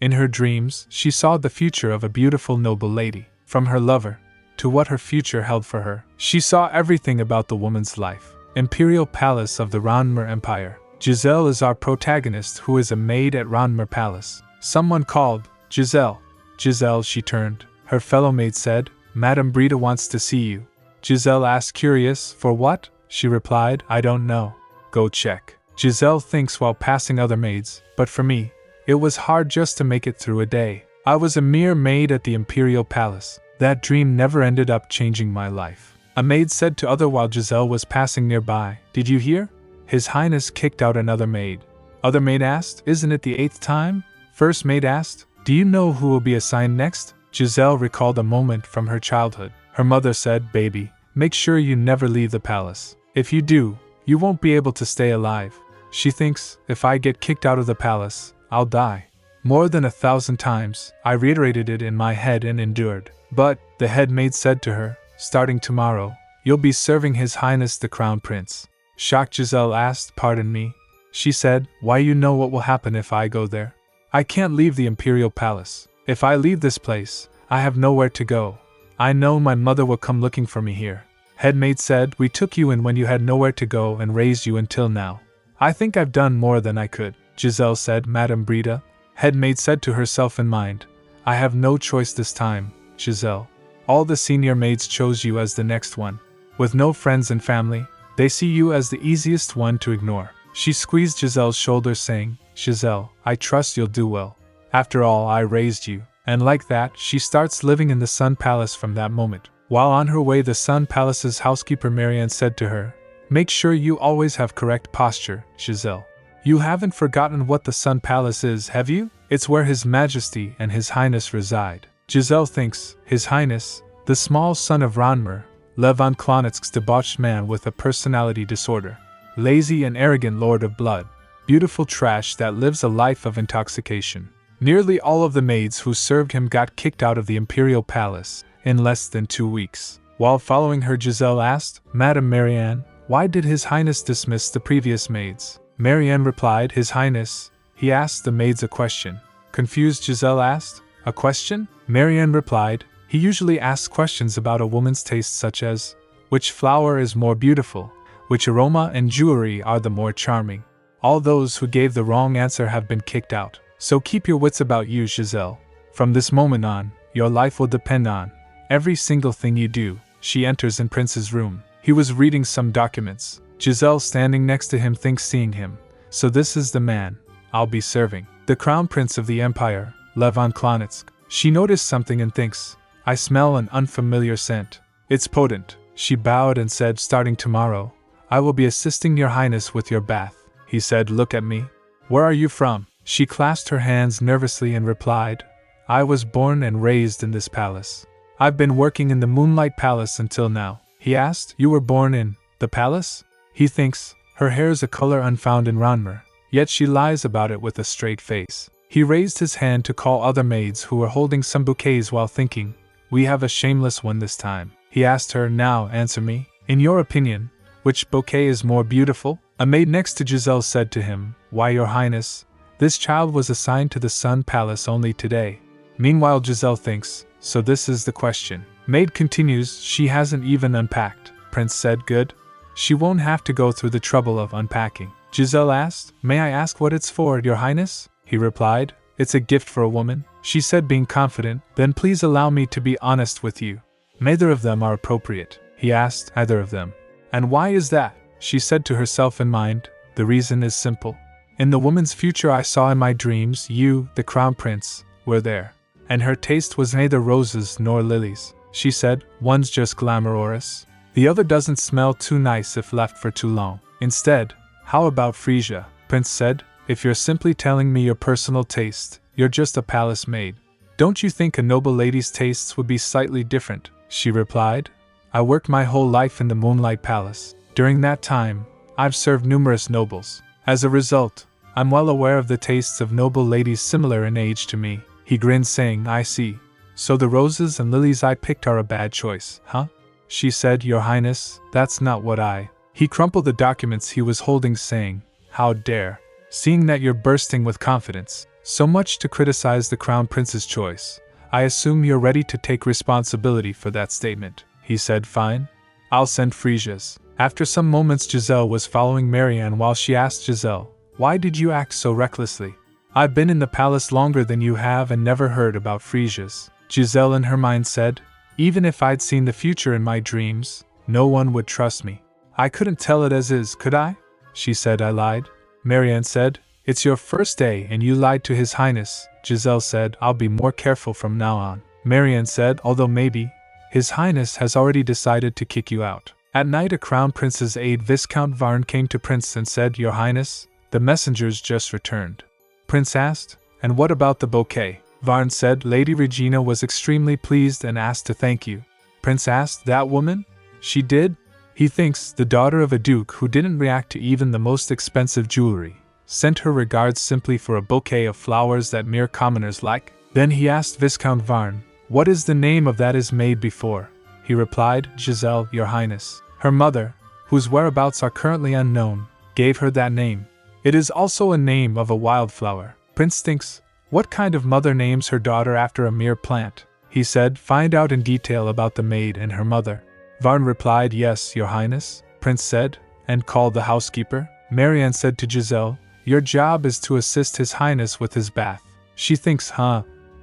In her dreams, she saw the future of a beautiful noble lady. From her lover, to what her future held for her, she saw everything about the woman's life. Imperial Palace of the Ranmer Empire. Giselle is our protagonist, who is a maid at Ranmer Palace. Someone called, Giselle. Giselle, she turned. Her fellow maid said, Madame Brita wants to see you. Giselle asked, curious, for what? She replied, I don't know. Go check. Giselle thinks while passing other maids, but for me, it was hard just to make it through a day. I was a mere maid at the Imperial Palace. That dream never ended up changing my life. A maid said to other while Giselle was passing nearby, Did you hear? His Highness kicked out another maid. Other maid asked, Isn't it the 8th time? First maid asked, Do you know who will be assigned next? Giselle recalled a moment from her childhood. Her mother said, Baby, make sure you never leave the palace. If you do, you won't be able to stay alive. She thinks, if I get kicked out of the palace, I'll die. More than 1,000 times, I reiterated it in my head and endured. But, the head maid said to her, starting tomorrow, you'll be serving His Highness the Crown Prince. Shocked, Giselle asked, Pardon me? She said, Why, you know what will happen if I go there? I can't leave the Imperial Palace. If I leave this place, I have nowhere to go. I know my mother will come looking for me here. Head maid said, We took you in when you had nowhere to go and raised you until now. I think I've done more than I could. Giselle said, Madame Brita. Head maid said to herself in mind, I have no choice this time, Giselle. All the senior maids chose you as the next one. With no friends and family, they see you as the easiest one to ignore. She squeezed Giselle's shoulder saying, Giselle, I trust you'll do well. After all, I raised you. And like that, she starts living in the Sun Palace from that moment. While on her way, the Sun Palace's housekeeper Marianne said to her, Make sure you always have correct posture, Giselle. You haven't forgotten what the Sun Palace is, have you? It's where His Majesty and His Highness reside. Giselle thinks, His Highness, the small son of Ranmer, Levon Klonitsk's debauched man with a personality disorder. Lazy and arrogant lord of blood. Beautiful trash that lives a life of intoxication. Nearly all of the maids who served him got kicked out of the Imperial Palace in less than 2 weeks. While following her, Giselle asked, Madame Marianne, why did His Highness dismiss the previous maids? Marianne replied, His Highness. He asked the maids a question. Confused, Giselle asked, A question? Marianne replied, He usually asks questions about a woman's taste such as, which flower is more beautiful, which aroma and jewelry are the more charming. All those who gave the wrong answer have been kicked out. So keep your wits about you, Giselle. From this moment on, your life will depend on every single thing you do. She enters in Prince's room. He was reading some documents. Giselle, standing next to him, thinks seeing him. So this is the man I'll be serving. The Crown Prince of the Empire, Levon Klonitsk. She noticed something and thinks, I smell an unfamiliar scent. It's potent. She bowed and said, Starting tomorrow, I will be assisting your highness with your bath. He said, Look at me. Where are you from? She clasped her hands nervously and replied, I was born and raised in this palace. I've been working in the Moonlight Palace until now. He asked, You were born in the palace? He thinks, her hair is a color unfound in Ranmer, yet she lies about it with a straight face. He raised his hand to call other maids who were holding some bouquets while thinking, We have a shameless one this time. He asked her, Now answer me. In your opinion, which bouquet is more beautiful? A maid next to Giselle said to him, Why, your highness, this child was assigned to the Sun Palace only today. Meanwhile, Giselle thinks, So this is the question. Maid continues, She hasn't even unpacked. Prince said, Good. She won't have to go through the trouble of unpacking. Giselle asked, May I ask what it's for, your highness? He replied, It's a gift for a woman. She said, being confident, Then please allow me to be honest with you. Neither of them are appropriate. He asked, Either of them. And why is that? She said to herself in mind, The reason is simple. In the woman's future I saw in my dreams, you, the Crown Prince, were there. And her taste was neither roses nor lilies. She said, One's just glamorous. The other doesn't smell too nice if left for too long. Instead, how about Frisia? Prince said, If you're simply telling me your personal taste, you're just a palace maid. Don't you think a noble lady's tastes would be slightly different? She replied, I worked my whole life in the Moonlight Palace. During that time, I've served numerous nobles. As a result, I'm well aware of the tastes of noble ladies similar in age to me. He grinned, saying, I see. So the roses and lilies I picked are a bad choice, huh? She said, Your Highness, that's not what I... He crumpled the documents he was holding, saying, How dare. Seeing that you're bursting with confidence, So much to criticize the Crown Prince's choice. I assume you're ready to take responsibility for that statement. He said, fine. I'll send Frisia's. After some moments, Giselle was following Marianne while she asked Giselle, why did you act so recklessly? I've been in the palace longer than you have and never heard about Frisia's. Giselle in her mind said, even if I'd seen the future in my dreams, no one would trust me. I couldn't tell it as is, could I? She said, I lied. Marianne said, it's your first day and you lied to His Highness. Giselle said, I'll be more careful from now on. Marianne said, although maybe, His Highness has already decided to kick you out. At night, a Crown Prince's aide Viscount Varn came to Prince and said, Your Highness, the messengers just returned. Prince asked, and what about the bouquet? Varn said, Lady Regina was extremely pleased and asked to thank you. Prince asked, that woman? She did? He thinks the daughter of a duke who didn't react to even the most expensive jewelry sent her regards simply for a bouquet of flowers that mere commoners like. Then he asked Viscount Varn, what is the name of that is Maid before? He replied, Giselle, Your Highness. Her mother, whose whereabouts are currently unknown, gave her that name. It is also a name of a wildflower. Prince thinks, what kind of mother names her daughter after a mere plant? He said, find out in detail about the maid and her mother. Varn replied, yes, Your Highness. Prince said, and called the housekeeper. Marianne said to Giselle, your job is to assist His Highness with his bath. She thinks,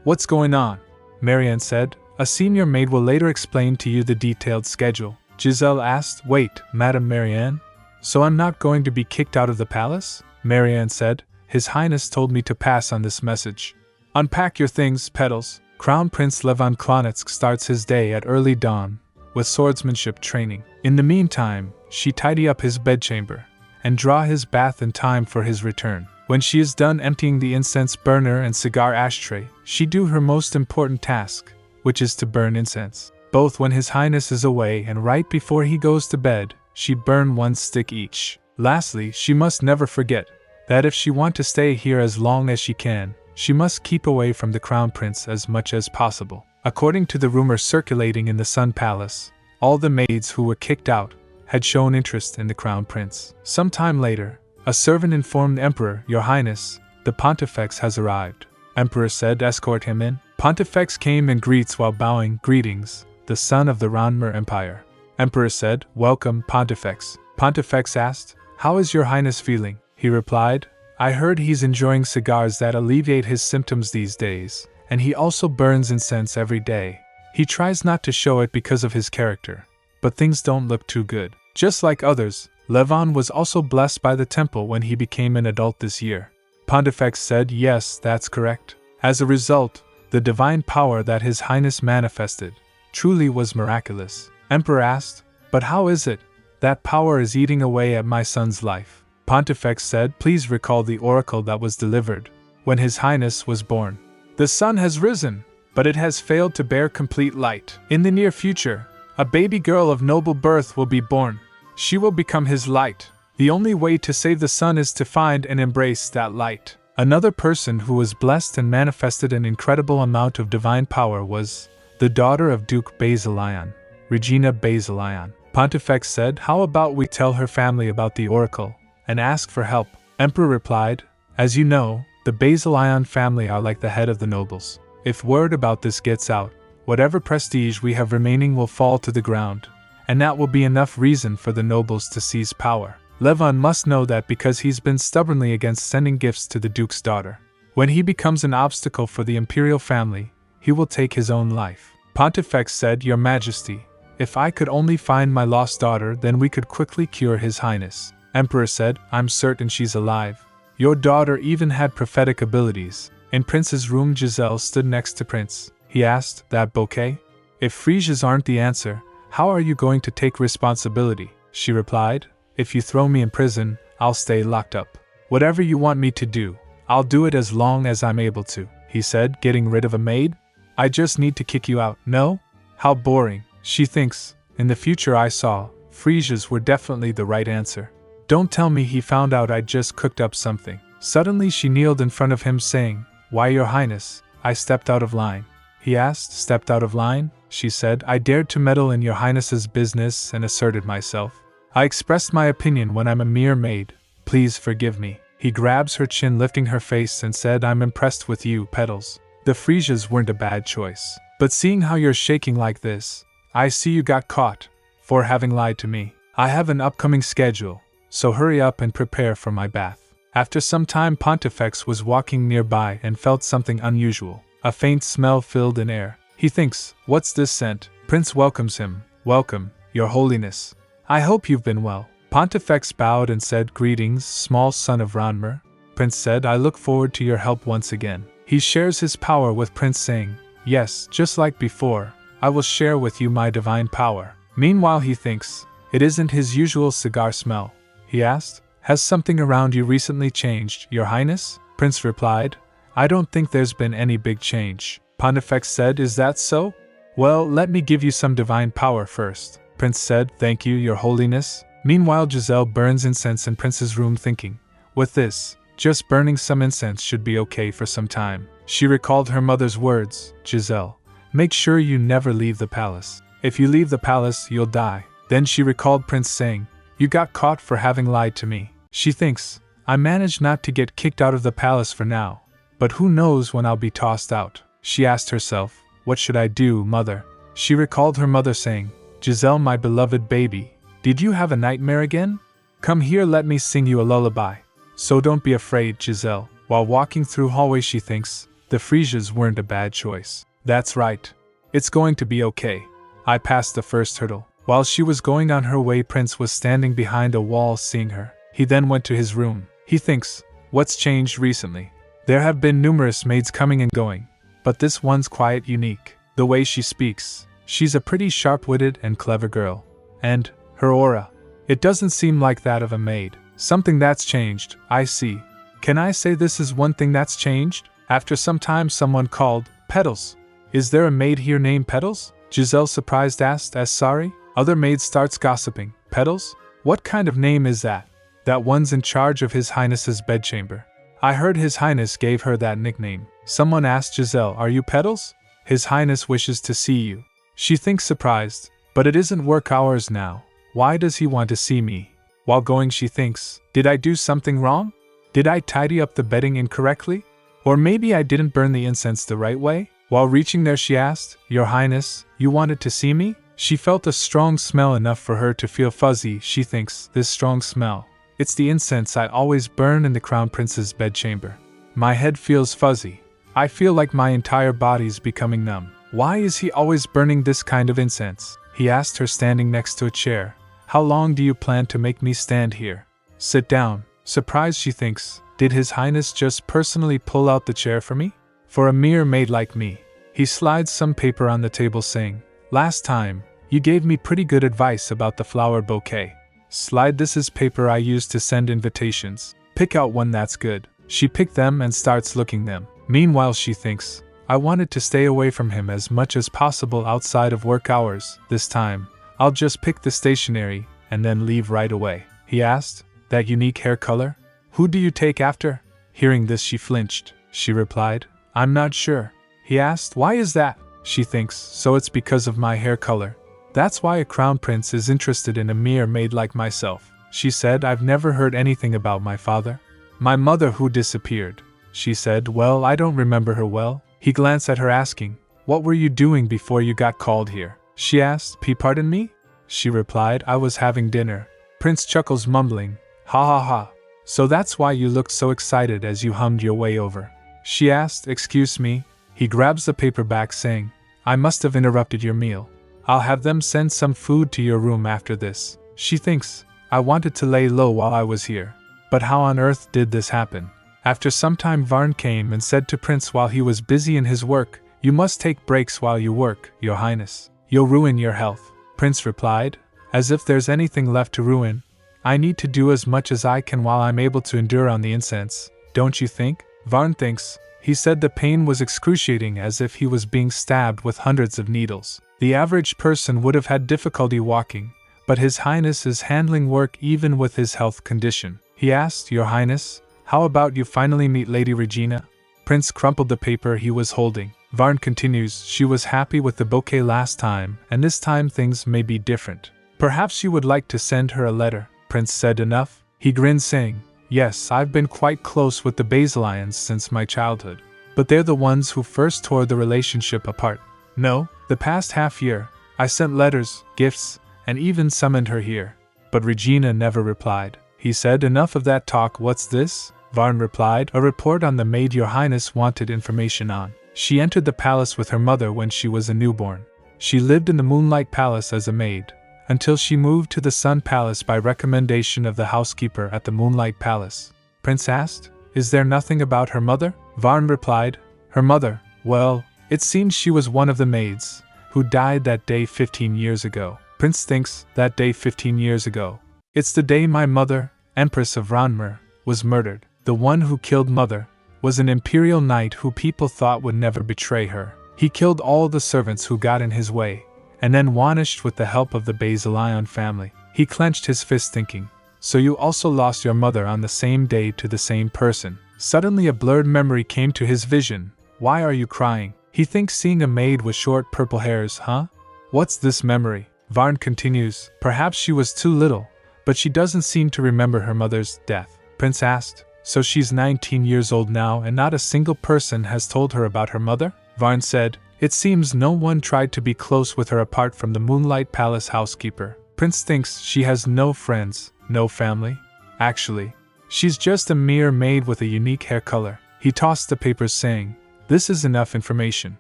what's going on? Marianne said, a senior maid will later explain to you the detailed schedule. Giselle asked, wait, Madame Marianne? So I'm not going to be kicked out of the palace? Marianne said, His Highness told me to pass on this message. Unpack your things, Petals. Crown Prince Levon Klonetsk starts his day at early dawn with swordsmanship training. In the meantime, she tidy up his bedchamber and draw his bath in time for his return. When she is done emptying the incense burner and cigar ashtray, she do her most important task, which is to burn incense. Both when His Highness is away and right before he goes to bed, she burn one stick each. Lastly, she must never forget that if she want to stay here as long as she can, she must keep away from the Crown Prince as much as possible. According to the rumor circulating in the Sun Palace, all the maids who were kicked out had shown interest in the Crown Prince. Some time later, a servant informed the Emperor, Your Highness, the Pontifex has arrived. Emperor said, escort him in. Pontifex came and greets while bowing, greetings, the son of the Ranmer Empire. Emperor said, welcome, Pontifex. Pontifex asked, how is Your Highness feeling? He replied, I heard he's enjoying cigars that alleviate his symptoms these days, and he also burns incense every day. He tries not to show it because of his character, but things don't look too good. Just like others, Levon was also blessed by the temple when he became an adult this year. Pontifex said, yes, that's correct. As a result, the divine power that His Highness manifested truly was miraculous. Emperor asked, but how is it that power is eating away at my son's life? Pontifex said, please recall the oracle that was delivered when His Highness was born. The sun has risen, but it has failed to bear complete light. In the near future, a baby girl of noble birth will be born. She will become his light. The only way to save the sun is to find and embrace that light. Another person who was blessed and manifested an incredible amount of divine power was the daughter of Duke Basilion, Regina Basilion. Pontifex said, how about we tell her family about the oracle and ask for help? Emperor replied, as you know, the Basilion family are like the head of the nobles. If word about this gets out, whatever prestige we have remaining will fall to the ground, and that will be enough reason for the nobles to seize power. Levon must know that because he's been stubbornly against sending gifts to the Duke's daughter. When he becomes an obstacle for the imperial family, he will take his own life. Pontifex said, Your Majesty, if I could only find my lost daughter, then we could quickly cure His Highness. Emperor said, I'm certain she's alive. Your daughter even had prophetic abilities. In Prince's room, Giselle stood next to Prince. He asked, that bouquet? If Frisia's aren't the answer, how are you going to take responsibility? She replied, if you throw me in prison, I'll stay locked up. Whatever you want me to do, I'll do it as long as I'm able to. He said, getting rid of a maid? I just need to kick you out. No? How boring. She thinks, in the future I saw, Frisia's were definitely the right answer. Don't tell me he found out I just cooked up something. Suddenly she kneeled in front of him saying, Why, Your Highness, I stepped out of line. He asked, stepped out of line? She said, I dared to meddle in Your Highness's business and asserted myself. I expressed my opinion when I'm a mere maid. Please forgive me. He grabs her chin, lifting her face, and said, I'm impressed with you, Petals. The freesias weren't a bad choice. But seeing how you're shaking like this, I see you got caught for having lied to me. I have an upcoming schedule, so hurry up and prepare for my bath. After some time, Pontifex was walking nearby and felt something unusual. A faint smell filled the air. He thinks, what's this scent? Prince welcomes him. Welcome, Your Holiness. I hope you've been well. Pontifex bowed and said, Greetings, small son of Ranmer. Prince said, I look forward to your help once again. He shares his power with Prince, saying, Yes, just like before, I will share with you my divine power. Meanwhile, he thinks, it isn't his usual cigar smell. He asked, Has something around you recently changed, Your Highness? Prince replied, I don't think there's been any big change. Pontifex said, Is that so? Well, let me give you some divine power first. Prince said, Thank you, Your Holiness. Meanwhile, Giselle burns incense in Prince's room, thinking, with this, just burning some incense should be okay for some time. She recalled her mother's words, Giselle, make sure you never leave the palace. If you leave the palace, you'll die. Then she recalled Prince saying, You got caught for having lied to me. She thinks, I managed not to get kicked out of the palace for now, but who knows when I'll be tossed out. She asked herself, What should I do, mother? She recalled her mother saying, Giselle, my beloved baby, did you have a nightmare again? Come here, let me sing you a lullaby. So don't be afraid, Giselle. While walking through hallway, she thinks, the freesias weren't a bad choice. That's right. It's going to be okay. I passed the first hurdle. While she was going on her way, Prince was standing behind a wall seeing her. He then went to his room. He thinks, what's changed recently? There have been numerous maids coming and going, but this one's quite unique. The way she speaks, she's a pretty sharp-witted and clever girl. And her aura, it doesn't seem like that of a maid. Something that's changed, I see. Can I say this is one thing that's changed? After some time, someone called, Petals. Is there a maid here named Petals? Giselle, surprised, asked, as sorry. Other maid starts gossiping. Petals? What kind of name is that? That one's in charge of His Highness's bedchamber. I heard His Highness gave her that nickname. Someone asked Giselle, Are you Petals? His Highness wishes to see you. She thinks, surprised, but it isn't work hours now. Why does he want to see me? While going, she thinks, did I do something wrong? Did I tidy up the bedding incorrectly? Or maybe I didn't burn the incense the right way? While reaching there, she asked, Your Highness, you wanted to see me? She felt a strong smell enough for her to feel fuzzy. She thinks, this strong smell. It's the incense I always burn in the Crown Prince's bedchamber. My head feels fuzzy. I feel like my entire body's becoming numb. Why is he always burning this kind of incense? He asked her, standing next to a chair. How long do you plan to make me stand here? Sit down. Surprised, she thinks, did His Highness just personally pull out the chair for me? For a mere maid like me. He slides some paper on the table, saying, Last time, you gave me pretty good advice about the flower bouquet. Slide, this is paper I use to send invitations. Pick out one that's good. She picked them and starts looking them. Meanwhile, she thinks, I wanted to stay away from him as much as possible outside of work hours. This time, I'll just pick the stationery and then leave right away. He asked, That unique hair color? Who do you take after? Hearing this, she flinched. She replied, I'm not sure. He asked, Why is that? She thinks, So it's because of my hair color. That's why a crown prince is interested in a mere maid like myself. She said, I've never heard anything about my father. My mother who disappeared. She said, Well, I don't remember her well. He glanced at her, asking, What were you doing before you got called here? She asked, Pardon me? She replied, I was having dinner. Prince chuckles, mumbling, Ha ha ha. So that's why you looked so excited as you hummed your way over. She asked, Excuse me. He grabs the paper back, saying, I must have interrupted your meal. I'll have them send some food to your room after this. She thinks, I wanted to lay low while I was here. But how on earth did this happen? After some time, Varn came and said to Prince while he was busy in his work, You must take breaks while you work, Your Highness. You'll ruin your health. Prince replied, As if there's anything left to ruin. I need to do as much as I can while I'm able to endure on the incense, don't you think? Varn thinks. He said the pain was excruciating, as if he was being stabbed with hundreds of needles. The average person would have had difficulty walking, but His Highness is handling work even with his health condition. He asked, Your Highness, how about you finally meet Lady Regina? Prince crumpled the paper he was holding. Varn continues, She was happy with the bouquet last time, and this time things may be different. Perhaps you would like to send her a letter. Prince said, Enough. He grinned, saying, Yes, I've been quite close with the Basilians since my childhood. But they're the ones who first tore the relationship apart. No, the past half year, I sent letters, gifts, and even summoned her here. But Regina never replied. He said, enough of that talk, what's this? Varn replied, a report on the maid your highness wanted information on. She entered the palace with her mother when she was a newborn. She lived in the Moonlight Palace as a maid, until she moved to the Sun Palace by recommendation of the housekeeper at the Moonlight Palace. Prince asked, is there nothing about her mother? Varn replied, her mother, well, it seems she was one of the maids, who died that day 15 years ago. Prince thinks, that day 15 years ago. It's the day my mother, Empress of Ranmer, was murdered. The one who killed mother was an imperial knight who people thought would never betray her. He killed all the servants who got in his way, and then vanished with the help of the Basilian family. He clenched his fist thinking, so you also lost your mother on the same day to the same person. Suddenly a blurred memory came to his vision. Why are you crying? He thinks seeing a maid with short purple hairs, huh? What's this memory? Varn continues, perhaps she was too little, but she doesn't seem to remember her mother's death. Prince asked, so she's 19 years old now and not a single person has told her about her mother? Varn said, it seems no one tried to be close with her apart from the Moonlight Palace housekeeper. Prince thinks she has no friends, no family. Actually, she's just a mere maid with a unique hair color. He tossed the papers saying, this is enough information.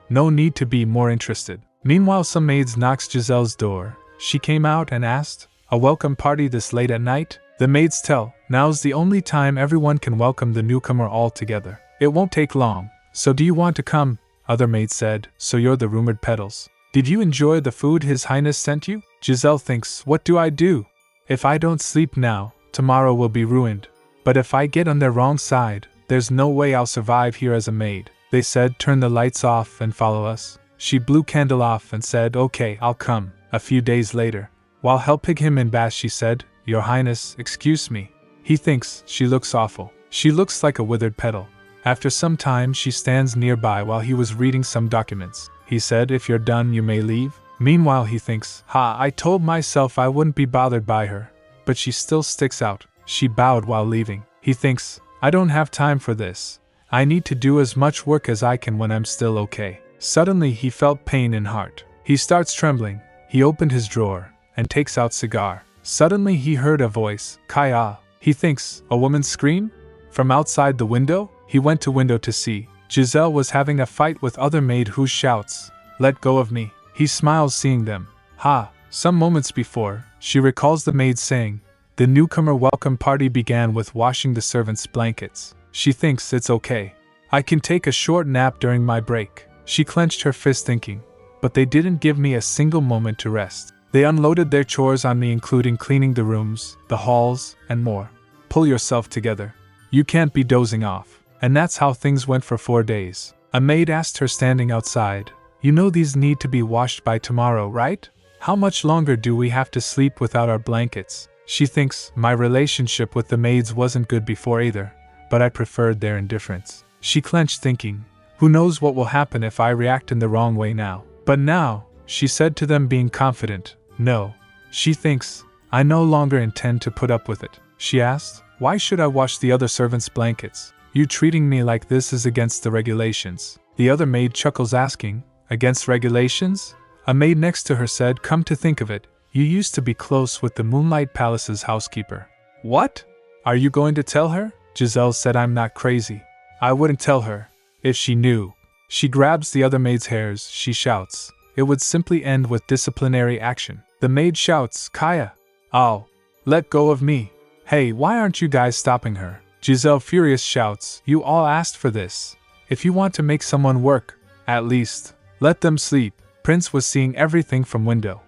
No need to be more interested. Meanwhile, some maids knocked Giselle's door. She came out and asked, a welcome party this late at night? The maids tell, now's the only time everyone can welcome the newcomer all together. It won't take long. So do you want to come? Other maids said, so you're the rumored petals. Did you enjoy the food His Highness sent you? Giselle thinks, what do I do? If I don't sleep now, tomorrow will be ruined. But if I get on their wrong side, there's no way I'll survive here as a maid. They said, turn the lights off and follow us. She blew candle off and said, okay, I'll come. A few days later, while helping him in bath, she said, your highness, excuse me. He thinks she looks awful. She looks like a withered petal. After some time, she stands nearby while he was reading some documents. He said, if you're done, you may leave. Meanwhile, he thinks, I told myself I wouldn't be bothered by her, but she still sticks out. She bowed while leaving. He thinks, I don't have time for this. I need to do as much work as I can when I'm still okay. Suddenly, he felt pain in heart. He starts trembling. He opened his drawer and takes out cigar. Suddenly, he heard a voice, Kaya. He thinks, a woman's scream? From outside the window? He went to window to see. Giselle was having a fight with other maid who shouts, let go of me. He smiles seeing them. Some moments before, she recalls the maid saying, the newcomer welcome party began with washing the servants' blankets. She thinks it's okay. I can take a short nap during my break. She clenched her fist thinking, but they didn't give me a single moment to rest. They unloaded their chores on me, including cleaning the rooms, the halls, and more. Pull yourself together. You can't be dozing off. And that's how things went for 4 days. A maid asked her standing outside, you know these need to be washed by tomorrow, right? How much longer do we have to sleep without our blankets? She thinks, my relationship with the maids wasn't good before either, but I preferred their indifference. She clenched thinking, who knows what will happen if I react in the wrong way now? But now, she said to them being confident, no. She thinks, I no longer intend to put up with it. She asked, why should I wash the other servants' blankets? You treating me like this is against the regulations. The other maid chuckles asking, against regulations? A maid next to her said, come to think of it, you used to be close with the Moonlight Palace's housekeeper. What? Are you going to tell her? Giselle said, I'm not crazy. I wouldn't tell her. If she knew. She grabs the other maid's hairs, she shouts. It would simply end with disciplinary action. The maid shouts, Kaya. Oh, let go of me. Hey, why aren't you guys stopping her? Giselle furious shouts, you all asked for this. If you want to make someone work, at least, let them sleep. Prince was seeing everything from window.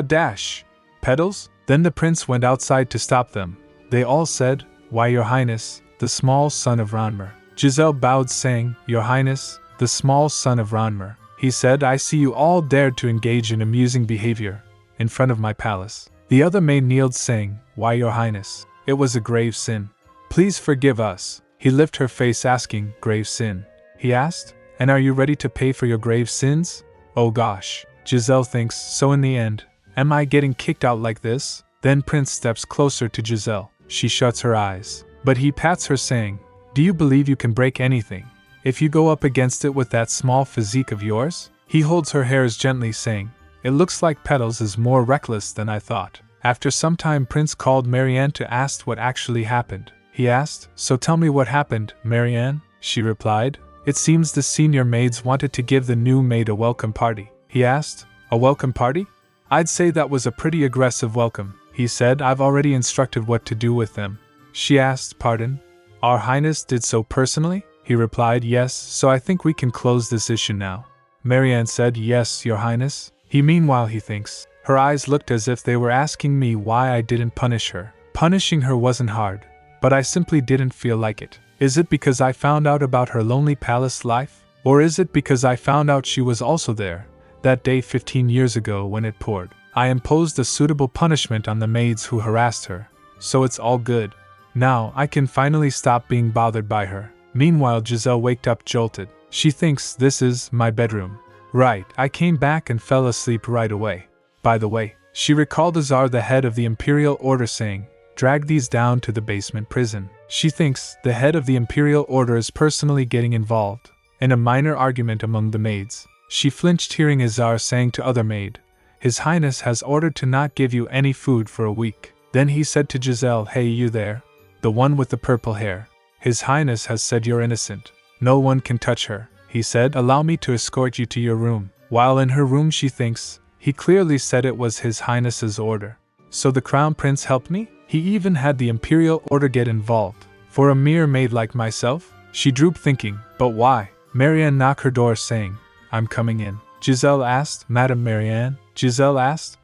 Dash. Petals? Then the prince went outside to stop them. They all said, why your highness, the small son of Ranmer. Giselle bowed saying, your highness, the small son of Ranmer. He said, I see you all dared to engage in amusing behavior in front of my palace. The other maid kneeled saying, why your highness, it was a grave sin. Please forgive us. He lifted her face asking, grave sin? He asked, and are you ready to pay for your grave sins? Oh gosh. Giselle thinks, so in the end, am I getting kicked out like this? Then Prince steps closer to Giselle. She shuts her eyes. But he pats her saying, "Do you believe you can break anything if you go up against it with that small physique of yours?" He holds her hairs gently saying, "It looks like Petals is more reckless than I thought." After some time Prince called Marianne to ask what actually happened. He asked, "So tell me what happened, Marianne?" She replied, "It seems the senior maids wanted to give the new maid a welcome party." He asked, "A welcome party?" "I'd say that was a pretty aggressive welcome," he said. "I've already instructed what to do with them." She asked, "Pardon? Our Highness did so personally?" He replied, "Yes, so I think we can close this issue now." Marianne said, "Yes, Your Highness." Meanwhile he thinks. Her eyes looked as if they were asking me why I didn't punish her. Punishing her wasn't hard, but I simply didn't feel like it. Is it because I found out about her lonely palace life? Or is it because I found out she was also there, that day 15 years ago when it poured? I imposed a suitable punishment on the maids who harassed her, so it's all good. Now I can finally stop being bothered by her. Meanwhile Giselle waked up jolted. She thinks, "This is my bedroom. Right, I came back and fell asleep right away." By the way, she recalled Azar, the head of the Imperial Order, saying, "Drag these down to the basement prison." She thinks the head of the Imperial Order is personally getting involved in a minor argument among the maids. She flinched hearing Azar saying to other maid, "His Highness has ordered to not give you any food for a week." Then he said to Giselle, "Hey, you there? The one with the purple hair. His Highness has said you're innocent. No one can touch her." He said, "Allow me to escort you to your room." While in her room she thinks, he clearly said it was His Highness's order. So the Crown Prince helped me? He even had the Imperial Order get involved. For a mere maid like myself? She drooped thinking, but why? Marianne knocked her door saying, "I'm coming in." Giselle asked, "Madam Marianne?" Giselle asked,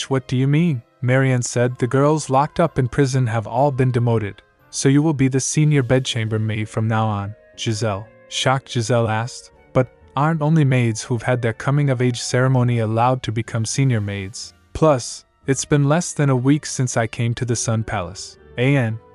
"What do you mean?" Marianne said, "The girls locked up in prison have all been demoted, so you will be the senior bedchamber maid from now on." Shocked Giselle asked, "But aren't only maids who've had their coming-of-age ceremony allowed to become senior maids? Plus, it's been less than a week since I came to the Sun Palace."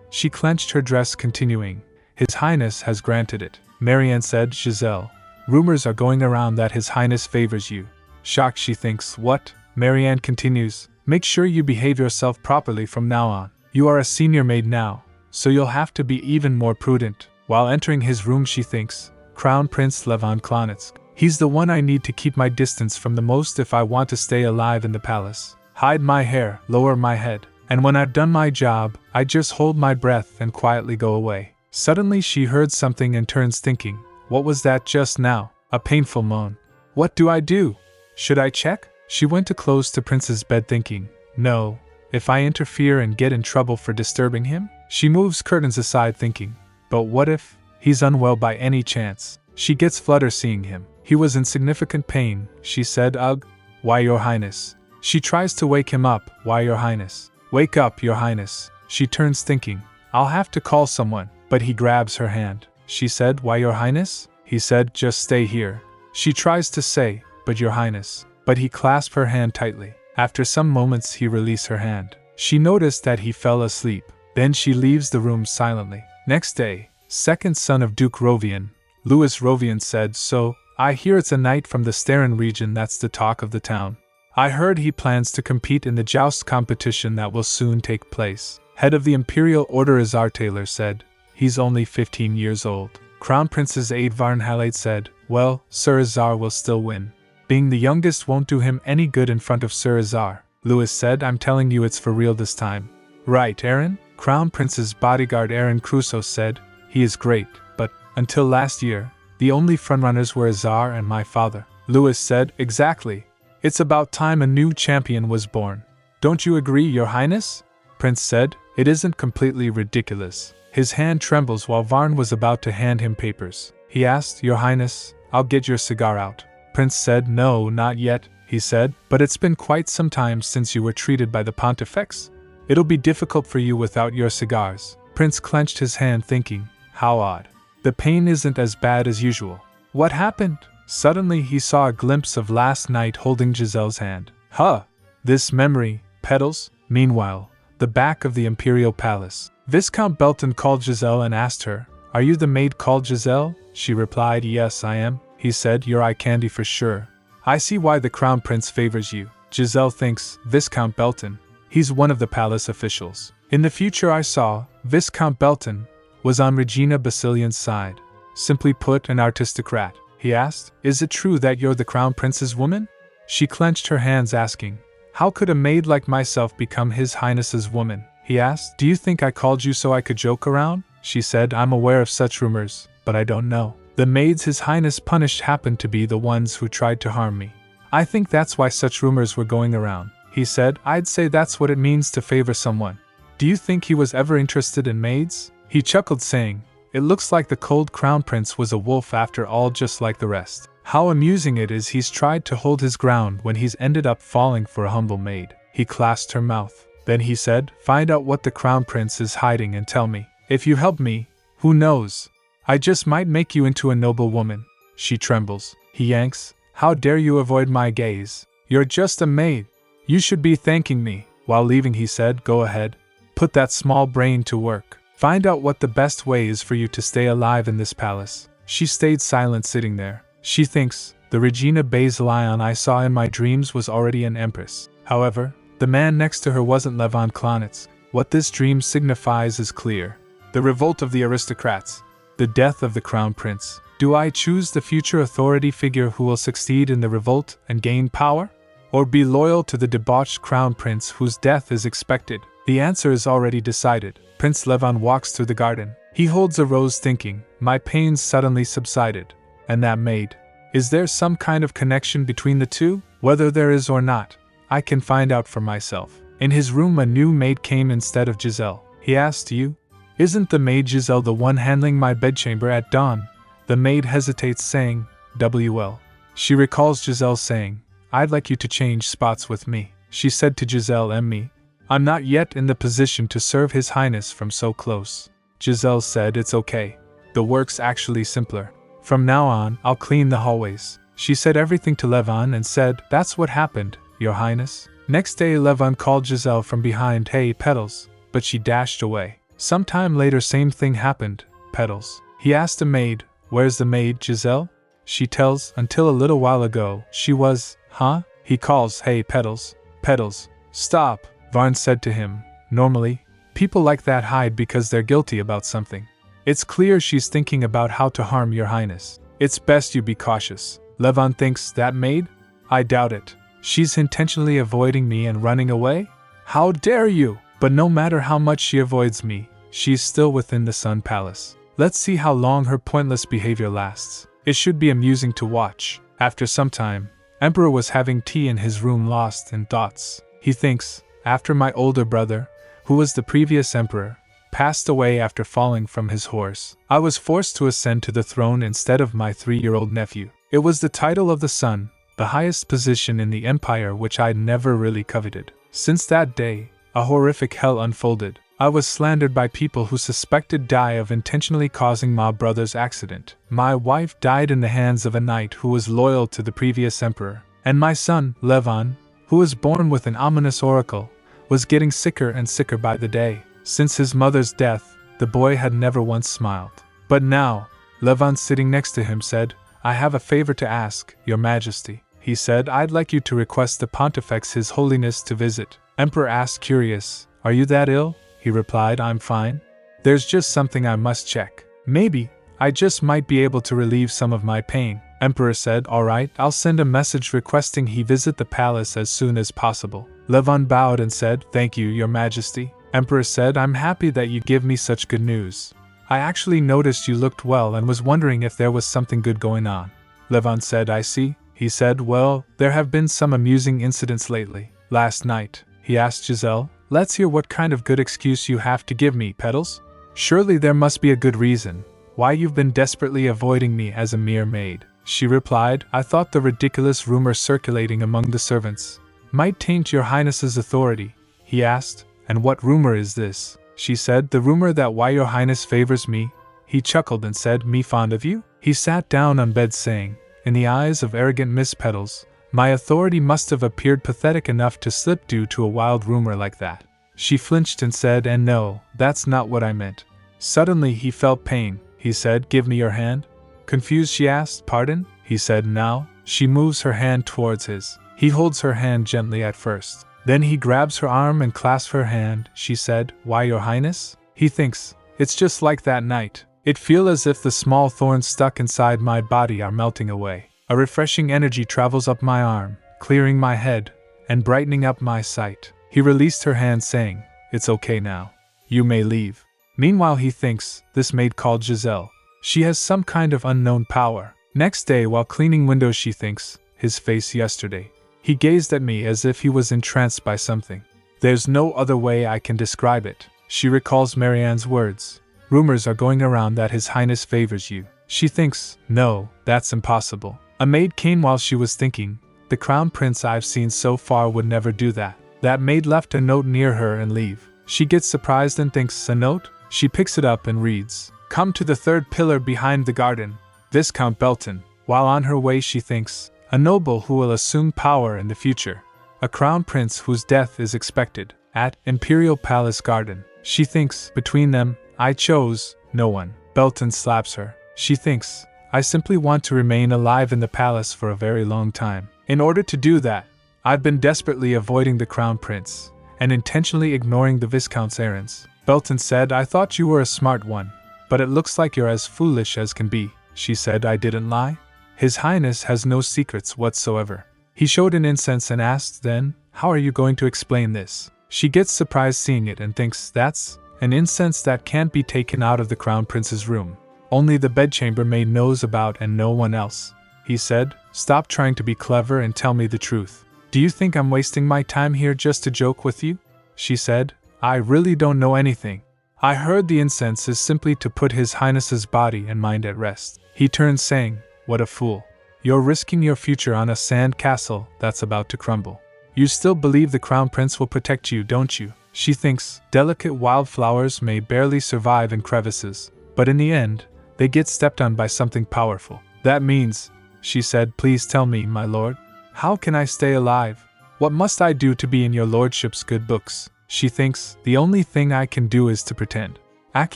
She clenched her dress continuing, "His Highness has granted it." Marianne said, "Giselle, rumors are going around that His Highness favors you." Shocked she thinks, "What?" Marianne continues, "Make sure you behave yourself properly from now on. You are a senior maid now, so you'll have to be even more prudent." While entering his room she thinks, "Crown Prince Levon Klonitsk. He's the one I need to keep my distance from the most if I want to stay alive in the palace. Hide my hair, lower my head, and when I've done my job, I just hold my breath and quietly go away." Suddenly she heard something and turns thinking, what was that just now? A painful moan. What do I do? Should I check? She went too close to Prince's bed thinking, no, if I interfere and get in trouble for disturbing him? She moves curtains aside thinking, but what if he's unwell by any chance? She gets flutter seeing him. He was in significant pain, she said. Ugh. Why, Your Highness? She tries to wake him up. Why, Your Highness? Wake up, Your Highness. She turns thinking, I'll have to call someone. But he grabs her hand. She said, Why, Your Highness? He said, just stay here. She tries to say, but Your Highness. But he clasped her hand tightly. After some moments he released her hand. She noticed that he fell asleep. Then she leaves the room silently. Next day, second son of Duke Rovian, Louis Rovian said, So, I hear it's a knight from the Starin region that's the talk of the town. I heard he plans to compete in the joust competition that will soon take place. Head of the Imperial Order Azar Taylor said, He's only 15 years old. Crown Princess Aid Varnhalate said, Well, Sir Azar will still win. Being the youngest won't do him any good in front of Sir Azar. Louis said, I'm telling you it's for real this time. Right, Aaron? Crown Prince's bodyguard Aaron Crusoe said, He is great, but, until last year, the only frontrunners were Azar and my father. Louis said, Exactly. It's about time a new champion was born. Don't you agree, Your Highness? Prince said, It isn't completely ridiculous. His hand trembles while Varn was about to hand him papers. He asked, Your Highness, I'll get your cigar out. Prince said, No, not yet, he said, but it's been quite some time since you were treated by the Pontifex. It'll be difficult for you without your cigars. Prince clenched his hand thinking, How odd. The pain isn't as bad as usual. What happened? Suddenly he saw a glimpse of last night holding Giselle's hand. Huh! This memory, Petals. Meanwhile, the back of the Imperial Palace. Viscount Belton called Giselle and asked her, Are you the maid called Giselle? She replied, Yes, I am. He said, You're eye candy for sure. I see why the Crown Prince favors you. Giselle thinks, Viscount Belton. He's one of the palace officials. In the future I saw, Viscount Belton was on Regina Basilian's side. Simply put, an aristocrat. He asked, "Is it true that you're the Crown Prince's woman?" She clenched her hands asking, "How could a maid like myself become His Highness's woman?" He asked, "Do you think I called you so I could joke around?" She said, "I'm aware of such rumors, but I don't know. The maids His Highness punished happened to be the ones who tried to harm me. I think that's why such rumors were going around." He said, "I'd say that's what it means to favor someone. Do you think he was ever interested in maids?" He chuckled, saying, "It looks like the cold Crown Prince was a wolf after all, just like the rest. How amusing it is he's tried to hold his ground when he's ended up falling for a humble maid." He clasped her mouth. Then he said, "Find out what the Crown Prince is hiding and tell me. If you help me, who knows? I just might make you into a noble woman." She trembles. He yanks, "How dare you avoid my gaze? You're just a maid. You should be thanking me." While leaving he said, "Go ahead. Put that small brain to work. Find out what the best way is for you to stay alive in this palace." She stayed silent, sitting there. She thinks, the Regina Basilian I saw in my dreams was already an empress. However, the man next to her wasn't Levon Klonitz. What this dream signifies is clear. The revolt of the aristocrats. The death of the Crown Prince. Do I choose the future authority figure who will succeed in the revolt and gain power? Or be loyal to the debauched Crown Prince whose death is expected? The answer is already decided. Prince Levon walks through the garden. He holds a rose, thinking, my pains suddenly subsided. And that maid. Is there some kind of connection between the two? Whether there is or not, I can find out for myself. In his room a new maid came instead of Giselle. He asked, "You? Isn't the maid Giselle the one handling my bedchamber at dawn?" The maid hesitates, saying, "WL." She recalls Giselle saying, "I'd like you to change spots with me." She said to Giselle and me, "I'm not yet in the position to serve His Highness from so close." Giselle said, "It's okay. The work's actually simpler. From now on, I'll clean the hallways." She said everything to Levon and said, "That's what happened, Your Highness." Next day Levon called Giselle from behind, "Hey, Petals," but she dashed away. Sometime later same thing happened, "Petals." He asked a maid, "Where's the maid, Giselle?" She tells, "Until a little while ago, she was." "Huh?" He calls, "Hey, Petals." "Petals, stop," Varn said to him. "Normally, people like that hide because they're guilty about something. It's clear she's thinking about how to harm Your Highness. It's best you be cautious." Levon thinks, "That maid? I doubt it. She's intentionally avoiding me and running away? How dare you!" But no matter how much she avoids me, she's still within the Sun Palace. Let's see how long her pointless behavior lasts. It should be amusing to watch. After some time, Emperor was having tea in his room, lost in thoughts. He thinks, after my older brother, who was the previous emperor, passed away after falling from his horse, I was forced to ascend to the throne instead of my 3-year-old nephew. It was the title of the sun, the highest position in the empire which I'd never really coveted. Since that day, a horrific hell unfolded. I was slandered by people who suspected Dai of intentionally causing my brother's accident. My wife died in the hands of a knight who was loyal to the previous emperor. And my son, Levon, who was born with an ominous oracle, was getting sicker and sicker by the day. Since his mother's death, the boy had never once smiled. But now, Levon sitting next to him said, "I have a favor to ask, Your Majesty." He said, "I'd like you to request the Pontifex His Holiness to visit." Emperor asked, curious, "Are you that ill?" He replied, "I'm fine. There's just something I must check. Maybe, I just might be able to relieve some of my pain." Emperor said, "All right, I'll send a message requesting he visit the palace as soon as possible." Levon bowed and said, "Thank you, Your Majesty." Emperor said, "I'm happy that you give me such good news. I actually noticed you looked well and was wondering if there was something good going on." Levon said, "I see." He said, "Well, there have been some amusing incidents lately. Last night," he asked Giselle, "Let's hear what kind of good excuse you have to give me, Petals. Surely there must be a good reason why you've been desperately avoiding me as a mere maid." She replied, "I thought the ridiculous rumor circulating among the servants might taint Your Highness's authority." He asked, "And what rumor is this?" She said, "The rumor that why Your Highness favors me." He chuckled and said, "Me fond of you?" He sat down on bed saying, "In the eyes of arrogant Miss Petals, my authority must have appeared pathetic enough to slip due to a wild rumor like that." She flinched and said, "And no, that's not what I meant." Suddenly he felt pain. He said, "Give me your hand." Confused she asked, "Pardon?" He said, "Now." She moves her hand towards his. He holds her hand gently at first. Then he grabs her arm and clasps her hand. She said, "Why, Your Highness?" He thinks, "It's just like that night. It feels as if the small thorns stuck inside my body are melting away. A refreshing energy travels up my arm, clearing my head, and brightening up my sight." He released her hand saying, "It's okay now. You may leave." Meanwhile he thinks, this maid called Giselle. She has some kind of unknown power. Next day while cleaning windows she thinks, his face yesterday. He gazed at me as if he was entranced by something. There's no other way I can describe it. She recalls Marianne's words. Rumors are going around that His Highness favors you. She thinks, no, that's impossible. A maid came while she was thinking, the crown prince I've seen so far would never do that. That maid left a note near her and leave. She gets surprised and thinks, a note? She picks it up and reads, "Come to the third pillar behind the garden. Viscount Belton." While on her way she thinks, a noble who will assume power in the future. A crown prince whose death is expected. At Imperial Palace Garden. She thinks, between them, I chose no one. Belton slaps her. She thinks, I simply want to remain alive in the palace for a very long time. In order to do that, I've been desperately avoiding the crown prince, and intentionally ignoring the Viscount's errands. Belton said, I thought you were a smart one, but it looks like you're as foolish as can be. She said, I didn't lie. His Highness has no secrets whatsoever. He showed an incense and asked then, how are you going to explain this? She gets surprised seeing it and thinks, that's an incense that can't be taken out of the crown prince's room. Only the bedchamber maid knows about and no one else. He said, stop trying to be clever and tell me the truth. Do you think I'm wasting my time here just to joke with you? She said, I really don't know anything. I heard the incense is simply to put His Highness's body and mind at rest. He turned saying, what a fool. You're risking your future on a sand castle that's about to crumble. You still believe the crown prince will protect you, don't you? She thinks, delicate wildflowers may barely survive in crevices, but in the end, they get stepped on by something powerful. That means, she said, please tell me, my lord, how can I stay alive? What must I do to be in your lordship's good books? She thinks, the only thing I can do is to pretend. Act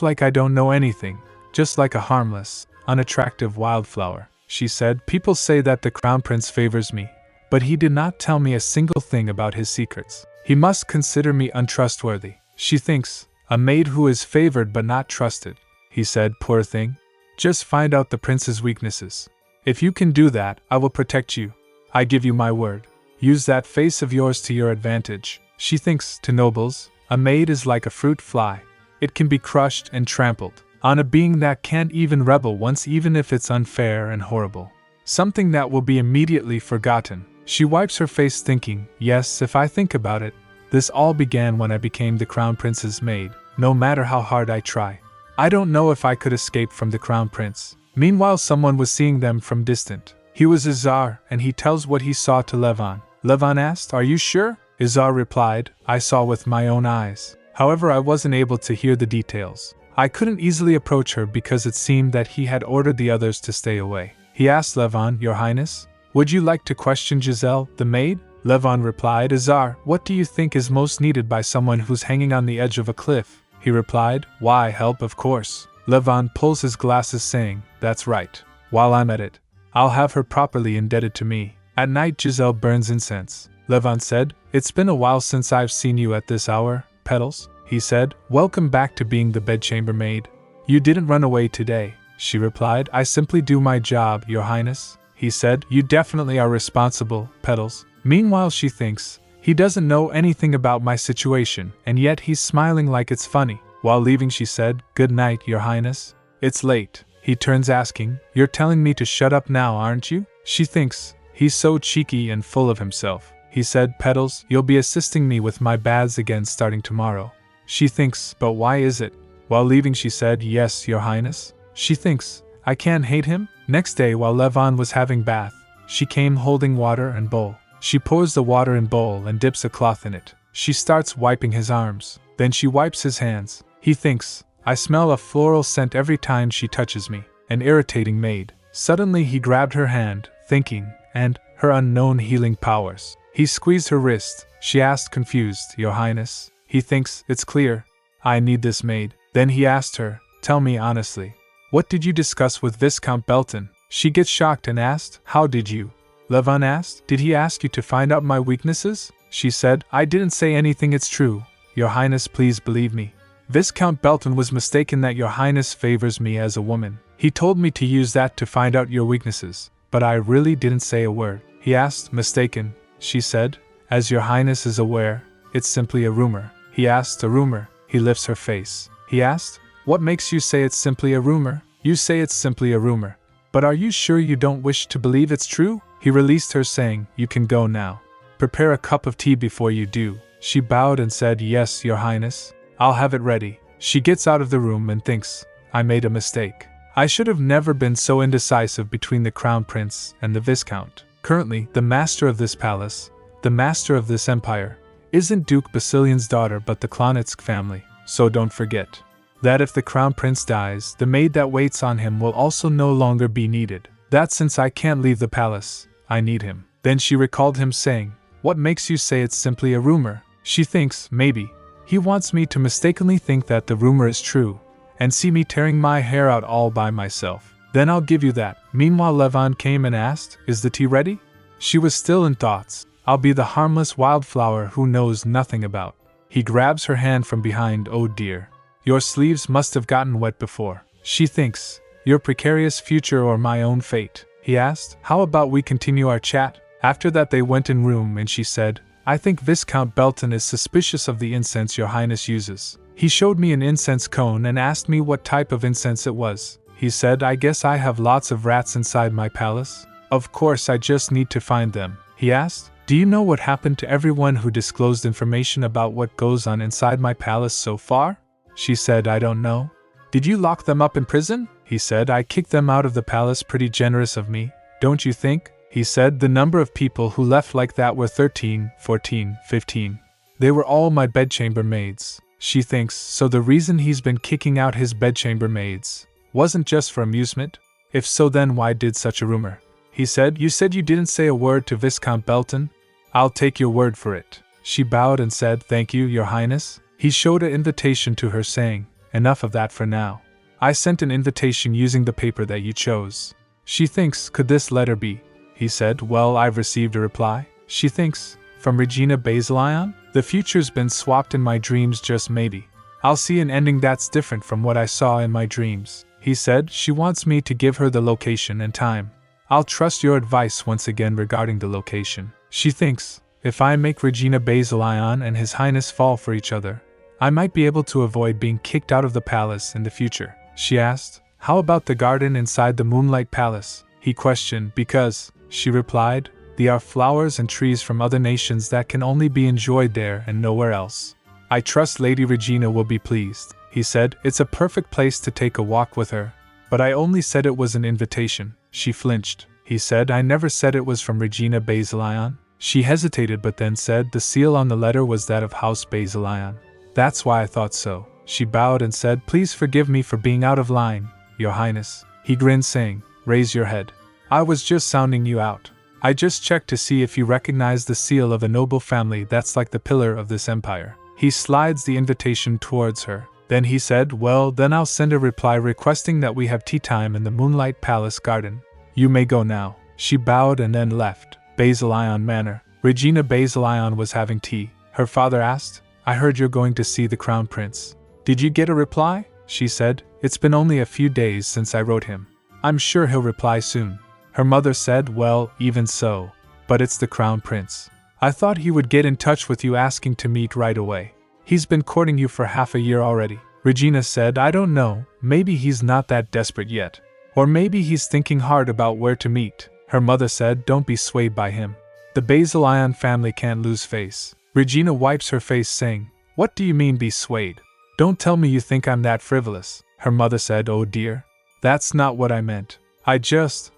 like I don't know anything, just like a harmless, unattractive wildflower. She said, people say that the crown prince favors me, but he did not tell me a single thing about his secrets. He must consider me untrustworthy. She thinks, a maid who is favored but not trusted. He said, poor thing. Just find out the prince's weaknesses. If you can do that, I will protect you. I give you my word. Use that face of yours to your advantage. She thinks, to nobles, a maid is like a fruit fly. It can be crushed and trampled on a being that can't even rebel once, even if it's unfair and horrible. Something that will be immediately forgotten. She wipes her face thinking, yes, if I think about it, this all began when I became the crown prince's maid. No matter how hard I try, I don't know if I could escape from the crown prince. Meanwhile, someone was seeing them from distant. He was Izar, and he tells what he saw to Levon. Levon asked, are you sure? Izar replied, I saw with my own eyes. However, I wasn't able to hear the details. I couldn't easily approach her because it seemed that he had ordered the others to stay away. He asked Levon, Your Highness, would you like to question Giselle, the maid? Levon replied, Izar, what do you think is most needed by someone who's hanging on the edge of a cliff? He replied, why, help, of course. Levon pulls his glasses saying, that's right. While I'm at it, I'll have her properly indebted to me. At night Giselle burns incense. Levon said, it's been a while since I've seen you at this hour, Petals. He said, welcome back to being the bedchamber maid. You didn't run away today. She replied, I simply do my job, Your Highness. He said, you definitely are responsible, Petals. Meanwhile she thinks, he doesn't know anything about my situation, and yet he's smiling like it's funny. While leaving she said, good night, Your Highness. It's late. He turns asking, you're telling me to shut up now, aren't you? She thinks, he's so cheeky and full of himself. He said, Petals, you'll be assisting me with my baths again starting tomorrow. She thinks, but why is it? While leaving she said, yes, Your Highness. She thinks, I can't hate him? Next day while Levon was having bath, she came holding water and bowl. She pours the water in bowl and dips a cloth in it. She starts wiping his arms. Then she wipes his hands. He thinks, I smell a floral scent every time she touches me. An irritating maid. Suddenly he grabbed her hand, thinking, and her unknown healing powers. He squeezed her wrist. She asked confused, Your Highness. He thinks, it's clear. I need this maid. Then he asked her, tell me honestly. What did you discuss with Viscount Belton? She gets shocked and asked, how did you? Levon asked, did he ask you to find out my weaknesses? she said. I didn't say anything, it's true. Your Highness, please believe me. Viscount Belton was mistaken that Your Highness favors me as a woman. He told me to use that to find out your weaknesses, but I really didn't say a word. He asked. Mistaken, she said. As Your Highness is aware, it's simply a rumor. He asked. A rumor? He lifts her face. He asked, what makes you say it's simply a rumor? You say it's simply a rumor. But are you sure you don't wish to believe it's true? He released her, saying, you can go now. Prepare a cup of tea before you do. She bowed and said, yes, Your Highness. I'll have it ready. She gets out of the room and thinks, I made a mistake. I should have never been so indecisive between the Crown Prince and the Viscount. Currently, the master of this palace, the master of this empire, isn't Duke Basilion's daughter but the Klonitsk family. So don't forget that if the Crown Prince dies, the maid that waits on him will also no longer be needed. That since I can't leave the palace, I need him. Then she recalled him, saying, what makes you say it's simply a rumor? She thinks, maybe he wants me to mistakenly think that the rumor is true, and see me tearing my hair out all by myself. Then I'll give you that. Meanwhile, Levon came and asked, is the tea ready? She was still in thoughts. I'll be the harmless wildflower who knows nothing about. He grabs her hand from behind. Oh dear. Your sleeves must have gotten wet before. She thinks, your precarious future or my own fate. He asked, how about we continue our chat? After that they went in room and she said, I think Viscount Belton is suspicious of the incense Your Highness uses. He showed me an incense cone and asked me what type of incense it was. He said, I guess I have lots of rats inside my palace. Of course, I just need to find them. He asked, do you know what happened to everyone who disclosed information about what goes on inside my palace so far? She said, I don't know. Did you lock them up in prison? He said, I kicked them out of the palace. Pretty generous of me, don't you think? He said, the number of people who left like that were 13, 14, 15. They were all my bedchamber maids. She thinks, so the reason he's been kicking out his bedchamber maids wasn't just for amusement? If so, then why did such a rumor? He said, you said you didn't say a word to Viscount Belton? I'll take your word for it. She bowed and said, thank you, Your Highness. He showed an invitation to her, saying, enough of that for now. I sent an invitation using the paper that you chose. She thinks, could this letter be? He said, well, I've received a reply. She thinks, from Regina Basilion? The future's been swapped in my dreams, just maybe. I'll see an ending that's different from what I saw in my dreams. He said, she wants me to give her the location and time. I'll trust your advice once again regarding the location. She thinks, if I make Regina Basilion and His Highness fall for each other, I might be able to avoid being kicked out of the palace in the future. She asked, how about the garden inside the Moonlight Palace? He questioned, because, she replied, there are flowers and trees from other nations that can only be enjoyed there and nowhere else. I trust Lady Regina will be pleased. He said, it's a perfect place to take a walk with her. But I only said it was an invitation. She flinched. He said, I never said it was from Regina Basilion. She hesitated but then said the seal on the letter was that of House Basilion. That's why I thought so. She bowed and said, please forgive me for being out of line, Your Highness. He grinned, saying, raise your head. I was just sounding you out. I just checked to see if you recognize the seal of a noble family that's like the pillar of this empire. He slides the invitation towards her. Then he said, well, then I'll send a reply requesting that we have tea time in the Moonlight Palace garden. You may go now. She bowed and then left. Basilion Manor. Regina Basilion was having tea. Her father asked, I heard you're going to see the Crown Prince. Did you get a reply? She said, it's been only a few days since I wrote him. I'm sure he'll reply soon. Her mother said, well, even so. But it's the Crown Prince. I thought he would get in touch with you asking to meet right away. He's been courting you for half a year already. Regina said, I don't know, maybe he's not that desperate yet. Or maybe he's thinking hard about where to meet. Her mother said, don't be swayed by him. The Basilion family can't lose face. Regina wipes her face, saying, what do you mean be swayed? Don't tell me you think I'm that frivolous. Her mother said, oh dear. That's not what I meant. I just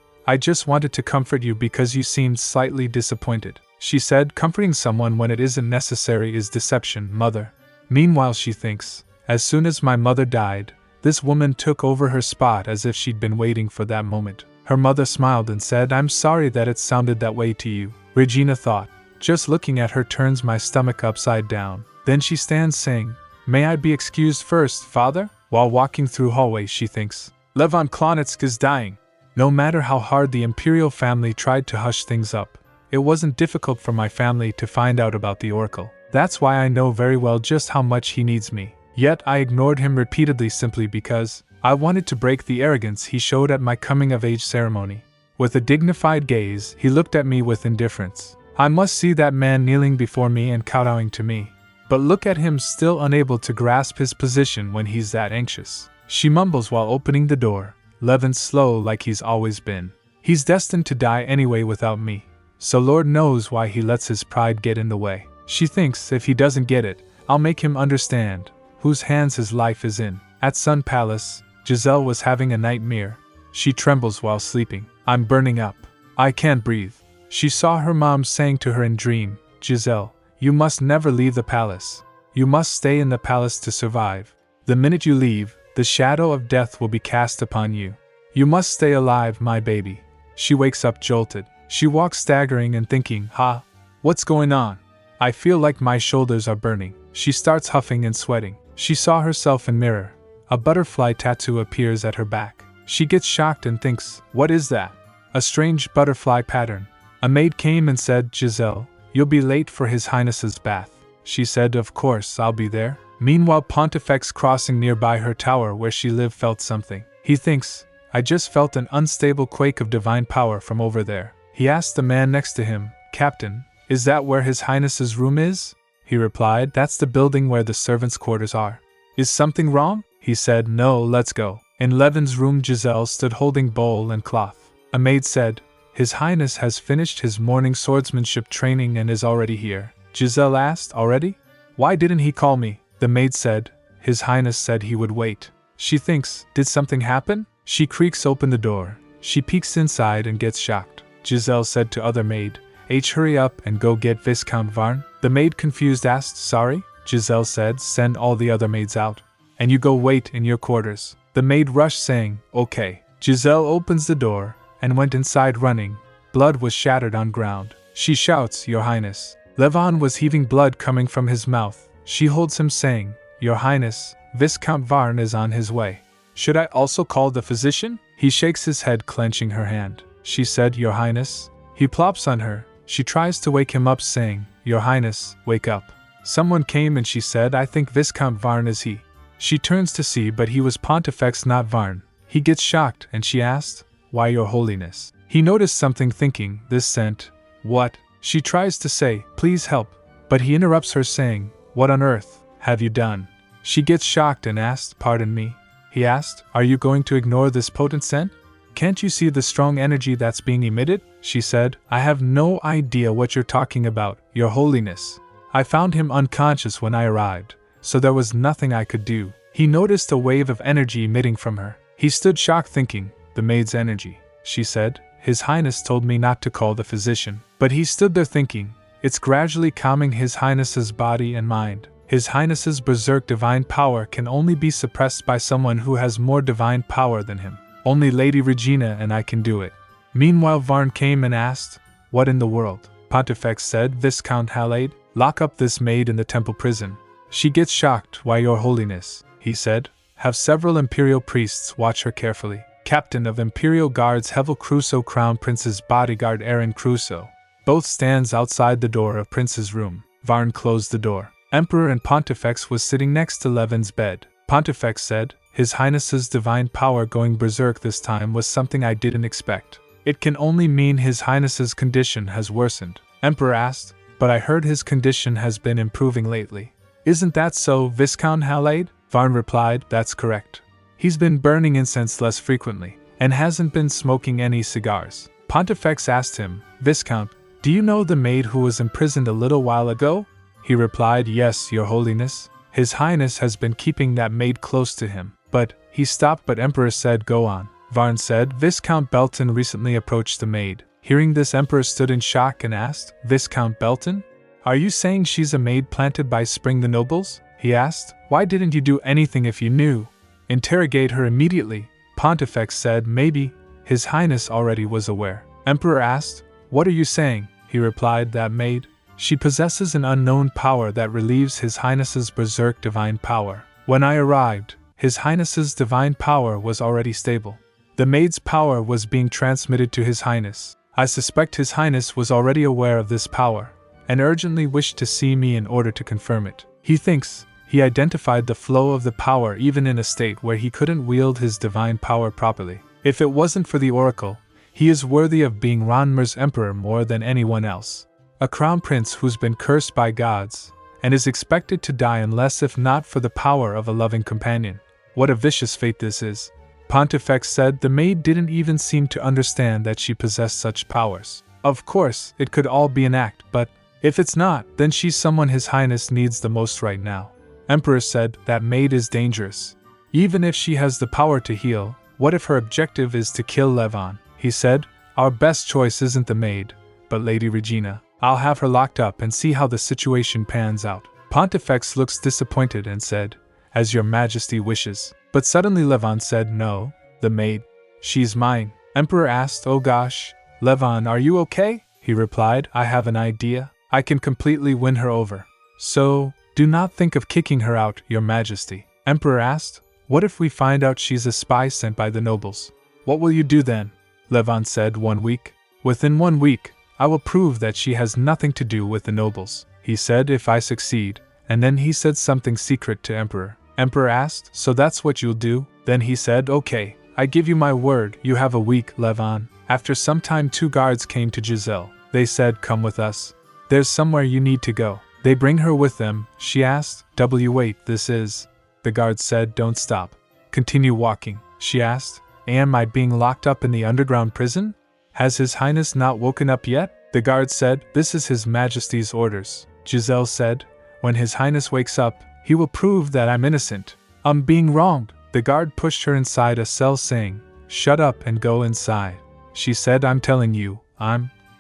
wanted to comfort you because you seemed slightly disappointed. She said, comforting someone when it isn't necessary is deception, mother. Meanwhile she thinks, as soon as my mother died, this woman took over her spot as if she'd been waiting for that moment. Her mother smiled and said, I'm sorry that it sounded that way to you. Regina thought, just looking at her turns my stomach upside down. Then she stands saying, may I be excused first, father? While walking through hallway she thinks, Levon Klonitsk is dying. No matter how hard the imperial family tried to hush things up, it wasn't difficult for my family to find out about the oracle. That's why I know very well just how much he needs me. Yet I ignored him repeatedly simply because I wanted to break the arrogance he showed at my coming-of-age ceremony. With a dignified gaze, he looked at me with indifference. I must see that man kneeling before me and kowtowing to me. But look at him still unable to grasp his position when he's that anxious. She mumbles while opening the door. Levin's slow like he's always been. He's destined to die anyway without me. So Lord knows why he lets his pride get in the way. She thinks if he doesn't get it, I'll make him understand whose hands his life is in. At Sun Palace, Giselle was having a nightmare. She trembles while sleeping. I'm burning up. I can't breathe. She saw her mom saying to her in dream, Giselle, you must never leave the palace. You must stay in the palace to survive. The minute you leave, the shadow of death will be cast upon you. You must stay alive, my baby. She wakes up jolted. She walks staggering and thinking, what's going on? I feel like my shoulders are burning. She starts huffing and sweating. She saw herself in mirror. A butterfly tattoo appears at her back. She gets shocked and thinks, what is that? A strange butterfly pattern. A maid came and said, Giselle, you'll be late for His Highness's bath. She said, of course, I'll be there. Meanwhile, Pontifex crossing nearby her tower where she lived felt something. He thinks, I just felt an unstable quake of divine power from over there. He asked the man next to him, Captain, is that where His Highness's room is? He replied, that's the building where the servants' quarters are. Is something wrong? He said, no, let's go. In Levin's room, Giselle stood holding bowl and cloth. A maid said, His Highness has finished his morning swordsmanship training and is already here. Giselle asked, already? Why didn't he call me? The maid said, His Highness said he would wait. She thinks, did something happen? She creaks open the door. She peeks inside and gets shocked. Giselle said to other maid, hurry up and go get Viscount Varn. The maid confused asked, sorry? Giselle said, send all the other maids out. And you go wait in your quarters. The maid rushed saying, okay. Giselle opens the door and went inside running. Blood was shattered on ground. She shouts, Your Highness. Levin was heaving blood coming from his mouth. She holds him saying, Your Highness, Viscount Varn is on his way. Should I also call the physician? He shakes his head, clenching her hand. She said, Your Highness. He plops on her. She tries to wake him up saying, Your Highness, wake up. Someone came and she said, I think Viscount Varn is he. She turns to see but he was Pontifex, not Varn. He gets shocked and she asked, Why, Your Holiness? He noticed something thinking, this scent. What? She tries to say, please help. But he interrupts her saying, What on earth have you done? She gets shocked and asked, Pardon me? He asked, Are you going to ignore this potent scent? Can't you see the strong energy that's being emitted? She said, I have no idea what you're talking about, Your Holiness. I found him unconscious when I arrived, so there was nothing I could do. He noticed a wave of energy emitting from her. He stood shocked thinking, the maid's energy. She said, His Highness told me not to call the physician. But he stood there thinking, it's gradually calming His Highness's body and mind. His Highness's berserk divine power can only be suppressed by someone who has more divine power than him. Only Lady Regina and I can do it. Meanwhile, Varn came and asked, What in the world? Pontifex said, Viscount Halade, lock up this maid in the temple prison. She gets shocked. Why, Your Holiness? He said, have several imperial priests watch her carefully. Captain of Imperial Guards Hevel Crusoe, Crown Prince's bodyguard Aaron Crusoe. Both stands outside the door of Prince's room. Varn closed the door. Emperor and Pontifex was sitting next to Levin's bed. Pontifex said, His Highness's divine power going berserk this time was something I didn't expect. It can only mean His Highness's condition has worsened. Emperor asked, But I heard his condition has been improving lately. Isn't that so, Viscount Halade? Varn replied, That's correct. He's been burning incense less frequently, and hasn't been smoking any cigars. Pontifex asked him, Viscount, do you know the maid who was imprisoned a little while ago? He replied, Yes, Your Holiness. His Highness has been keeping that maid close to him. But, he stopped but Emperor said, Go on. Varn said, Viscount Belton recently approached the maid. Hearing this, Emperor stood in shock and asked, Viscount Belton? Are you saying she's a maid planted by Spring the Nobles? He asked, Why didn't you do anything if you knew? Interrogate her immediately. Pontifex said, Maybe. His Highness already was aware. Emperor asked, What are you saying? He replied, That maid. She possesses an unknown power that relieves His Highness's berserk divine power. When I arrived, His Highness's divine power was already stable. The maid's power was being transmitted to His Highness. I suspect His Highness was already aware of this power, and urgently wished to see me in order to confirm it. He thinks he identified the flow of the power even in a state where he couldn't wield his divine power properly. If it wasn't for the oracle, he is worthy of being Ranmer's emperor more than anyone else. A crown prince who's been cursed by gods, and is expected to die unless if not for the power of a loving companion. What a vicious fate this is. Pontifex said the maid didn't even seem to understand that she possessed such powers. Of course, it could all be an act, but if it's not, then she's someone His Highness needs the most right now. Emperor said that maid is dangerous. Even if she has the power to heal, what if her objective is to kill Levon? He said, our best choice isn't the maid, but Lady Regina. I'll have her locked up and see how the situation pans out. Pontifex looks disappointed and said, as your majesty wishes. But suddenly Levon said, no, the maid. She's mine. Emperor asked, oh gosh, Levon, are you okay? He replied, I have an idea. I can completely win her over. So, do not think of kicking her out, your majesty. Emperor asked, what if we find out she's a spy sent by the nobles? What will you do then? Levon said, 1 week. Within 1 week, I will prove that she has nothing to do with the nobles. He said, if I succeed, and then he said something secret to Emperor. Emperor asked, so that's what you'll do? Then he said, okay, I give you my word, you have a week, Levon. After some time 2 guards came to Giselle. They said, come with us. There's somewhere you need to go. They bring her with them, she asked, wait, this is? The guards said, don't stop. Continue walking, she asked, am I being locked up in the underground prison? Has His Highness not woken up yet? The guard said, this is His Majesty's orders. Giselle said, when His Highness wakes up, he will prove that I'm innocent. I'm being wronged. The guard pushed her inside a cell saying, shut up and go inside. She said, I'm telling you,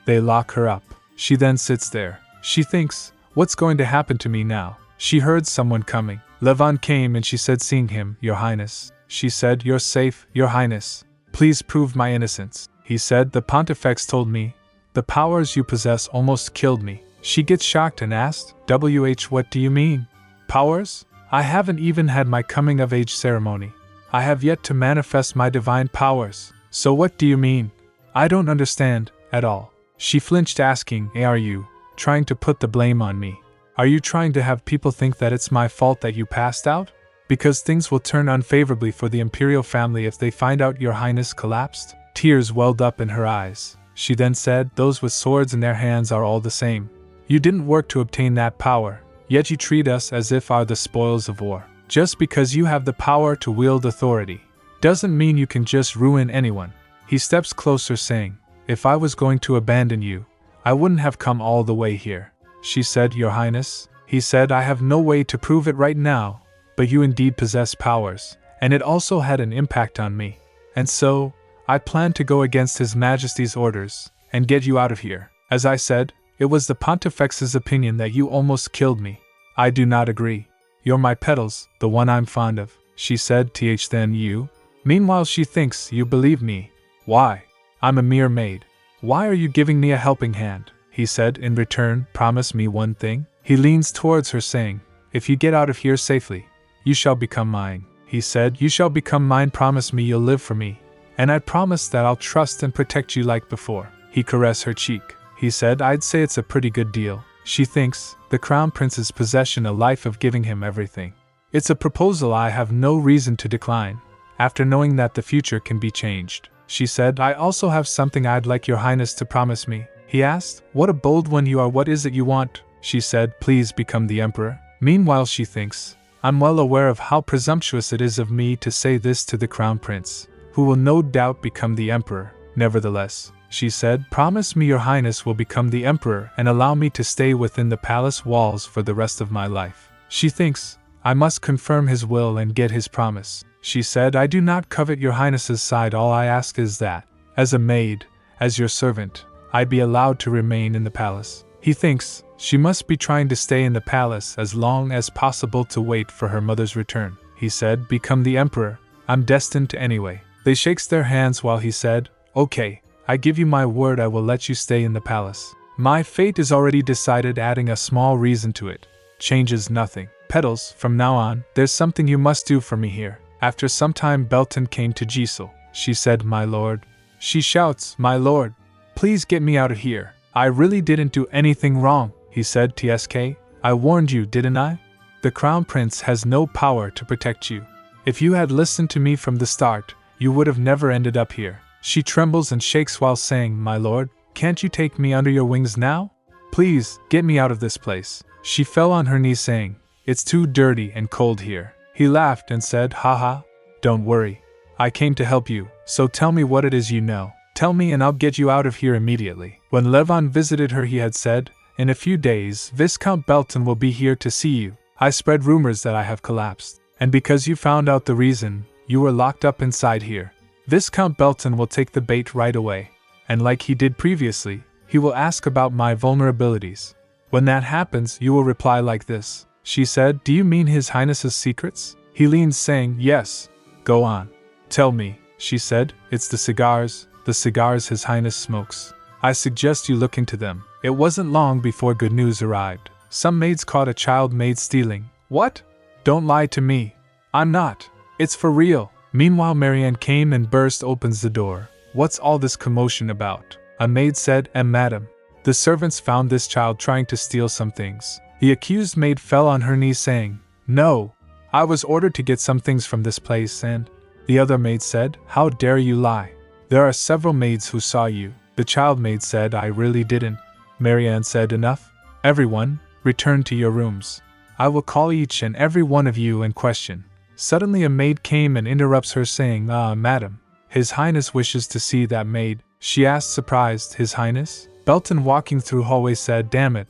They lock her up. She then sits there. She thinks, what's going to happen to me now? She heard someone coming. Levon came and she said, seeing him, Your Highness. She said, you're safe, Your Highness. Please prove my innocence. He said, the Pontifex told me. The powers you possess almost killed me. She gets shocked and asked, what do you mean? Powers? I haven't even had my coming-of-age ceremony. I have yet to manifest my divine powers. So what do you mean? I don't understand, at all. She flinched asking, are you trying to put the blame on me? Are you trying to have people think that it's my fault that you passed out? Because things will turn unfavorably for the imperial family if they find out Your Highness collapsed? Tears welled up in her eyes. She then said, those with swords in their hands are all the same. You didn't work to obtain that power, yet you treat us as if are the spoils of war. Just because you have the power to wield authority, doesn't mean you can just ruin anyone. He steps closer saying, if I was going to abandon you, I wouldn't have come all the way here. She said, Your Highness. He said, I have no way to prove it right now, but you indeed possess powers, and it also had an impact on me. And so, I plan to go against His Majesty's orders, and get you out of here. As I said, it was the Pontifex's opinion that you almost killed me. I do not agree. You're my petals, the one I'm fond of. She said, then you? Meanwhile she thinks you believe me. Why? I'm a mere maid. Why are you giving me a helping hand? He said, in return, promise me one thing. He leans towards her saying, if you get out of here safely, you shall become mine. He said, you shall become mine, promise me you'll live for me. And I promise that I'll trust and protect you like before. He caressed her cheek. He said, I'd say it's a pretty good deal. She thinks, the Crown Prince's possession a life of giving him everything. It's a proposal I have no reason to decline, after knowing that the future can be changed. She said, I also have something I'd like Your Highness to promise me. He asked, what a bold one you are, what is it you want? She said, please become the Emperor. Meanwhile she thinks, I'm well aware of how presumptuous it is of me to say this to the Crown Prince, who will no doubt become the Emperor. Nevertheless, she said, promise me Your Highness will become the Emperor and allow me to stay within the palace walls for the rest of my life. She thinks, I must confirm his will and get his promise. She said, I do not covet Your Highness's side, all I ask is that, as a maid, as your servant, I be allowed to remain in the palace. He thinks, she must be trying to stay in the palace as long as possible to wait for her mother's return. He said, become the Emperor, I'm destined to anyway. They shakes their hands while he said, okay, I give you my word I will let you stay in the palace. My fate is already decided, adding a small reason to it. Changes nothing. Petals, from now on, there's something you must do for me here. After some time Belton came to Giselle. She said, my lord. She shouts, my lord. Please get me out of here. I really didn't do anything wrong, he said. Tsk, I warned you, didn't I? The Crown Prince has no power to protect you. If you had listened to me from the start, you would have never ended up here. She trembles and shakes while saying, My lord, can't you take me under your wings now? Please, get me out of this place. She fell on her knees saying, It's too dirty and cold here. He laughed and said, Haha, don't worry. I came to help you, so tell me what it is you know. Tell me and I'll get you out of here immediately. When Levon visited her, he had said, In a few days, Viscount Belton will be here to see you. I spread rumors that I have collapsed, and because you found out the reason, you were locked up inside here. Viscount Belton will take the bait right away, and like he did previously, he will ask about my vulnerabilities. When that happens, you will reply like this. She said, Do you mean His Highness's secrets? He leans saying, Yes. Go on. Tell me, she said. It's the cigars His Highness smokes. I suggest you look into them. It wasn't long before good news arrived. Some maids caught a child maid stealing. What? Don't lie to me. I'm not. It's for real. Meanwhile, Marianne came and burst opens the door. What's all this commotion about? A maid said, Madam. The servants found this child trying to steal some things. The accused maid fell on her knees saying, No. I was ordered to get some things from this place and… The other maid said, How dare you lie? There are several maids who saw you. The child maid said, I really didn't. Marianne said, Enough. Everyone, return to your rooms. I will call each and every one of you and question. Suddenly a maid came and interrupts her saying, Madam. His Highness wishes to see that maid. She asked surprised, His Highness? Belton walking through hallway said, Damn it,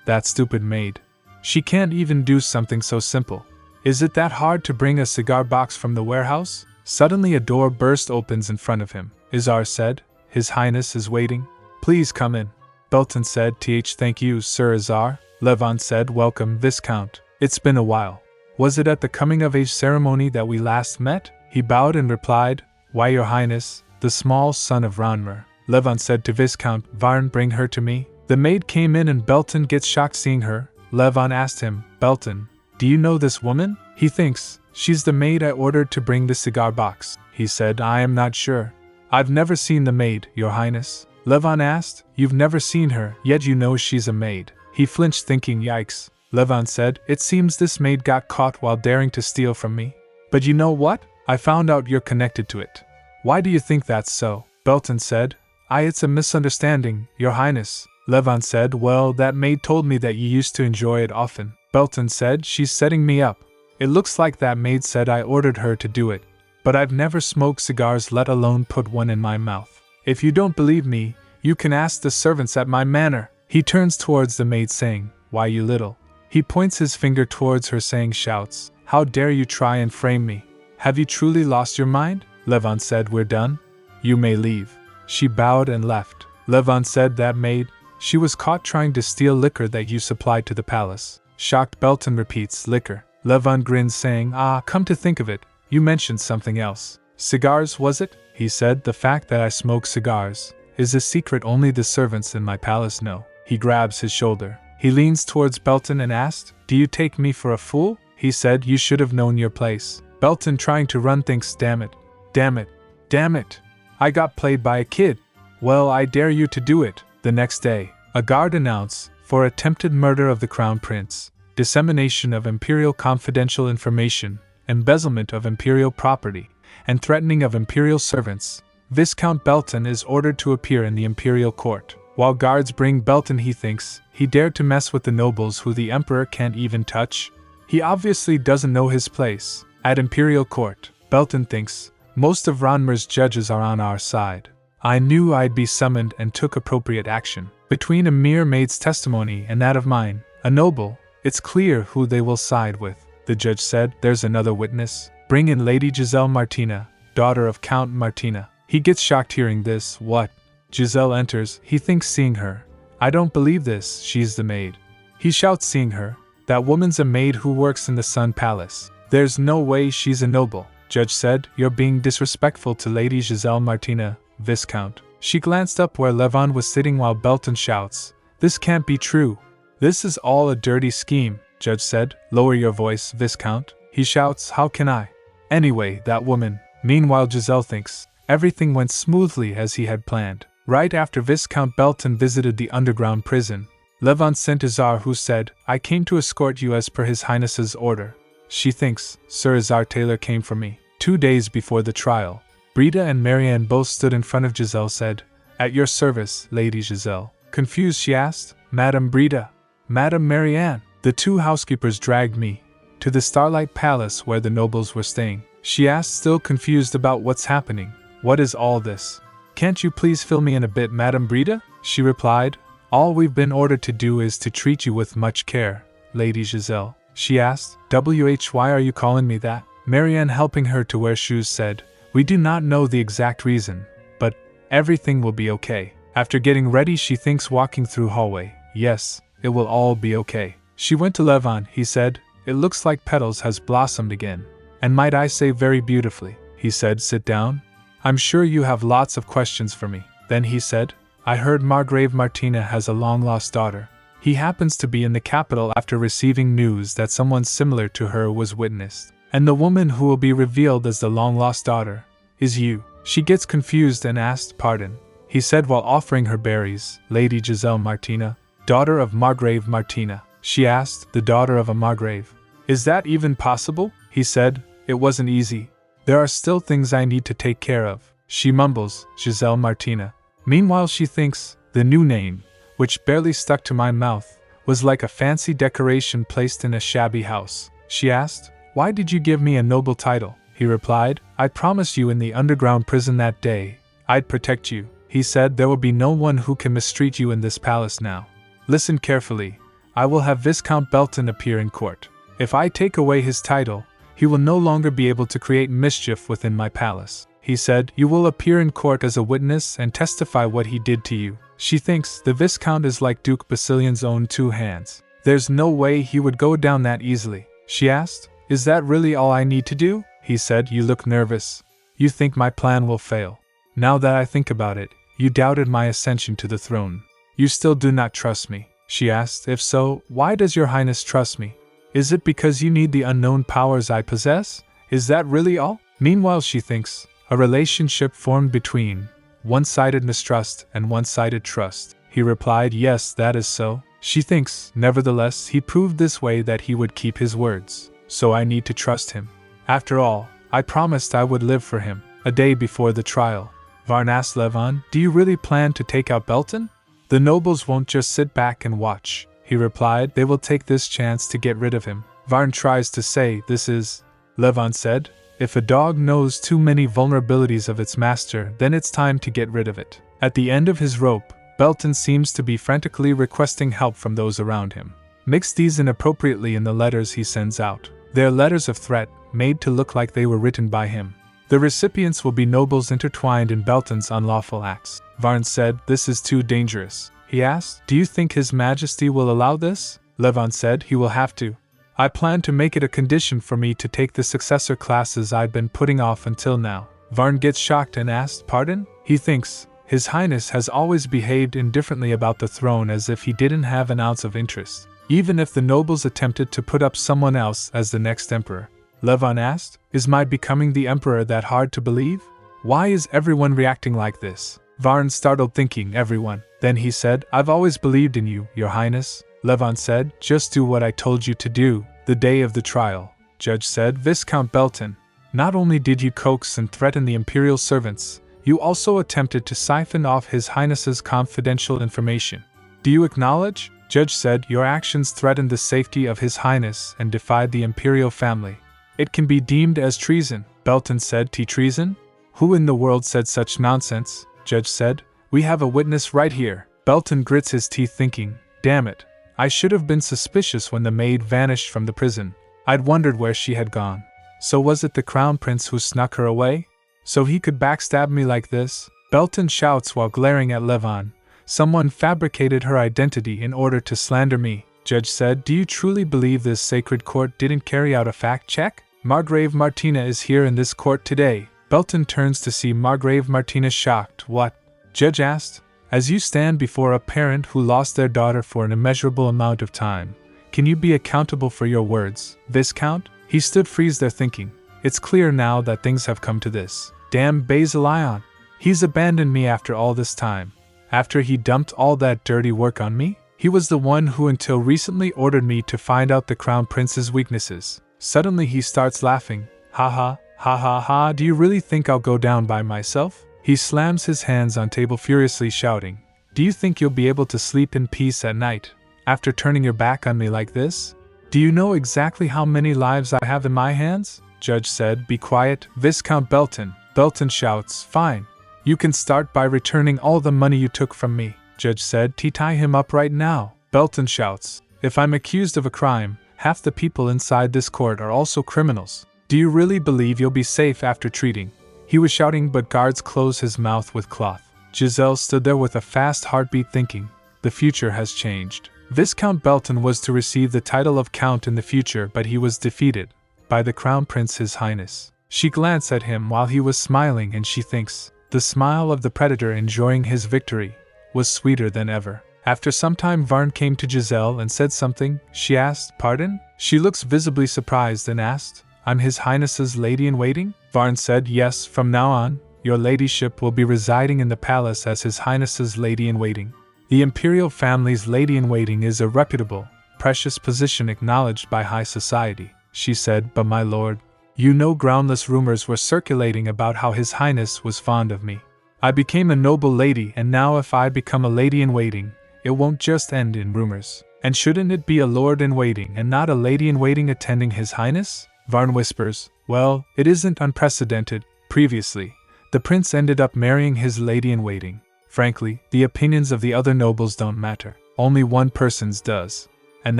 that stupid maid. She can't even do something so simple. Is it that hard to bring a cigar box from the warehouse? Suddenly a door burst opens in front of him. Izar said, His Highness is waiting. Please come in. Belton said, Thank you, Sir Izar. Levon said, Welcome, Viscount. It's been a while. Was it at the coming-of-age ceremony that we last met? He bowed and replied, Why, Your Highness, the small son of Ranmer. Levon said to Viscount, Varn, bring her to me. The maid came in and Belton gets shocked seeing her. Levon asked him, Belton, do you know this woman? He thinks, She's the maid I ordered to bring the cigar box. He said, I am not sure. I've never seen the maid, Your Highness. Levon asked, You've never seen her, yet you know she's a maid. He flinched thinking, Yikes. Levon said, It seems this maid got caught while daring to steal from me. But you know what? I found out you're connected to it. Why do you think that's so? Belton said, It's a misunderstanding, Your Highness. Levon said, Well, that maid told me that you used to enjoy it often. Belton said, She's setting me up. It looks like that maid said I ordered her to do it. But I've never smoked cigars, let alone put one in my mouth. If you don't believe me, you can ask the servants at my manor. He turns towards the maid saying, Why, you little. He points his finger towards her saying, Shouts, How dare you try and frame me? Have you truly lost your mind? Levon said, We're done. You may leave. She bowed and left. Levon said, That maid, she was caught trying to steal liquor that you supplied to the palace. Shocked, Belton repeats, Liquor. Levon grins saying, Come to think of it, you mentioned something else. Cigars, was it? He said, The fact that I smoke cigars is a secret only the servants in my palace know. He grabs his shoulder. He leans towards Belton and asked, Do you take me for a fool? He said, You should have known your place. Belton, trying to run, thinks, Damn it. I got played by a kid. Well, I dare you to do it. The next day, a guard announced, For attempted murder of the Crown Prince, dissemination of imperial confidential information, embezzlement of imperial property, and threatening of imperial servants, Viscount Belton is ordered to appear in the imperial court. While guards bring Belton, he thinks he dared to mess with the nobles who the emperor can't even touch. He obviously doesn't know his place. At imperial court, Belton thinks, Most of Ranmer's judges are on our side. I knew I'd be summoned and took appropriate action. Between a mere maid's testimony and that of mine, a noble, it's clear who they will side with. The judge said, There's another witness. Bring in Lady Giselle Martina, daughter of Count Martina. He gets shocked hearing this. What? Giselle enters. He thinks seeing her. I don't believe this, she's the maid. He shouts seeing her. That woman's a maid who works in the Sun Palace. There's no way she's a noble. Judge said, You're being disrespectful to Lady Giselle Martina, Viscount. She glanced up where Levon was sitting while Belton shouts, This can't be true. This is all a dirty scheme, Judge said. Lower your voice, Viscount. He shouts, How can I? Anyway, that woman. Meanwhile, Giselle thinks everything went smoothly as he had planned. Right after Viscount Belton visited the underground prison, Levant sent a czar who said, "I came to escort you as per His Highness's order." She thinks, Sir Czar Taylor came for me. 2 days before the trial, Brita and Marianne both stood in front of Giselle said, "At your service, Lady Giselle." Confused, she asked, "Madame Brita, Madame Marianne." The 2 housekeepers dragged me to the Starlight Palace where the nobles were staying. She asked, still confused about what's happening. "What is all this? Can't you please fill me in a bit, Madame Brita?" She replied, "All we've been ordered to do is to treat you with much care, Lady Giselle." She asked, "Why are you calling me that?" Marianne, helping her to wear shoes, said, "We do not know the exact reason, but everything will be okay." After getting ready, she thinks, walking through hallway, "Yes, it will all be okay." She went to Levant. He said, "It looks like petals has blossomed again. And might I say very beautifully." He said, "Sit down. I'm sure you have lots of questions for me." Then he said, "I heard Margrave Martina has a long-lost daughter. He happens to be in the capital after receiving news that someone similar to her was witnessed. And the woman who will be revealed as the long-lost daughter is you." She gets confused and asked pardon. He said while offering her berries, "Lady Giselle Martina, daughter of Margrave Martina." She asked, "The daughter of a Margrave? Is that even possible?" He said, "It wasn't easy. There are still things I need to take care of." She mumbles, "Giselle Martina." Meanwhile she thinks, the new name, which barely stuck to my mouth, was like a fancy decoration placed in a shabby house. She asked, "Why did you give me a noble title?" He replied, "I promised you in the underground prison that day I'd protect you." He said, "There will be no one who can mistreat you in this palace now. Listen carefully. I will have Viscount Belton appear in court. If I take away his title, he will no longer be able to create mischief within my palace." He said, "You will appear in court as a witness and testify what he did to you." She thinks the Viscount is like Duke Basilian's own 2 hands. There's no way he would go down that easily. She asked, "Is that really all I need to do?" He said, "You look nervous. You think my plan will fail. Now that I think about it, you doubted my ascension to the throne. You still do not trust me." She asked, "If so, why does your highness trust me? Is it because you need the unknown powers I possess? Is that really all?" Meanwhile she thinks, a relationship formed between one-sided mistrust and one-sided trust. He replied, "Yes, that is so." She thinks, nevertheless, he proved this way that he would keep his words, so I need to trust him. After all, I promised I would live for him. A day before the trial, Varn asked Levant, "Do you really plan to take out Belton?" "The nobles won't just sit back and watch," he replied. "They will take this chance to get rid of him." Varn tries to say, "This is," Levant said, "if a dog knows too many vulnerabilities of its master, then it's time to get rid of it." At the end of his rope, Belton seems to be frantically requesting help from those around him. Mix these inappropriately in the letters he sends out. They're letters of threat, made to look like they were written by him. The recipients will be nobles intertwined in Belton's unlawful acts. Varn said, "This is too dangerous." He asked, "Do you think His Majesty will allow this?" Levant said, "He will have to. I plan to make it a condition for me to take the successor classes I've been putting off until now." Varn gets shocked and asked, "Pardon?" He thinks, His Highness has always behaved indifferently about the throne, as if he didn't have an ounce of interest, even if the nobles attempted to put up someone else as the next emperor. Levant asked, "Is my becoming the emperor that hard to believe? Why is everyone reacting like this?" Varn startled, thinking, "Everyone?" Then he said, "I've always believed in you, Your Highness." Levant said, "Just do what I told you to do." The day of the trial, Judge said, "Viscount Belton, not only did you coax and threaten the imperial servants, you also attempted to siphon off His Highness's confidential information. Do you acknowledge?" Judge said, "Your actions threatened the safety of His Highness and defied the imperial family. It can be deemed as treason." Belton said, "Treason? Who in the world said such nonsense?" Judge said, "We have a witness right here." Belton grits his teeth, thinking, "Damn it, I should have been suspicious when the maid vanished from the prison. I'd wondered where she had gone. So was it the Crown Prince who snuck her away? So he could backstab me like this?" Belton shouts while glaring at Levant, "Someone fabricated her identity in order to slander me." Judge said, "Do you truly believe this sacred court didn't carry out a fact check? Margrave Martina is here in this court today." Belton turns to see Margrave Martina, shocked. "What?" Judge asked. "As you stand before a parent who lost their daughter for an immeasurable amount of time, can you be accountable for your words, Viscount?" He stood freeze there, thinking, "It's clear now that things have come to this. Damn Basilion!" He's abandoned me after all this time. After he dumped all that dirty work on me? He was the one who until recently ordered me to find out the Crown Prince's weaknesses. Suddenly he starts laughing. Ha ha, ha ha ha, do you really think I'll go down by myself? He slams his hands on table furiously shouting. Do you think you'll be able to sleep in peace at night, after turning your back on me like this? Do you know exactly how many lives I have in my hands? Judge said, be quiet, Viscount Belton. Belton shouts, fine. You can start by returning all the money you took from me. Judge said, tie him up right now. Belton shouts, if I'm accused of a crime, half the people inside this court are also criminals. Do you really believe you'll be safe after treating? He was shouting, but guards closed his mouth with cloth. Giselle stood there with a fast heartbeat thinking, the future has changed. Viscount Belton was to receive the title of Count in the future, but he was defeated by the Crown Prince, His Highness. She glanced at him while he was smiling, and she thinks, the smile of the predator enjoying his victory was sweeter than ever. After some time, Varn came to Giselle and said something. She asked, pardon? She looks visibly surprised and asked, I'm His Highness's lady-in-waiting? Varn said, yes, from now on, your ladyship will be residing in the palace as His Highness's lady-in-waiting. The imperial family's lady-in-waiting is a reputable, precious position acknowledged by high society, she said, but my lord, you know groundless rumors were circulating about how His Highness was fond of me. I became a noble lady, and now if I become a lady-in-waiting, it won't just end in rumors. And shouldn't it be a lord-in-waiting and not a lady-in-waiting attending His Highness? Varn whispers, well, it isn't unprecedented. Previously, the prince ended up marrying his lady-in-waiting. Frankly, the opinions of the other nobles don't matter. Only one person's does. And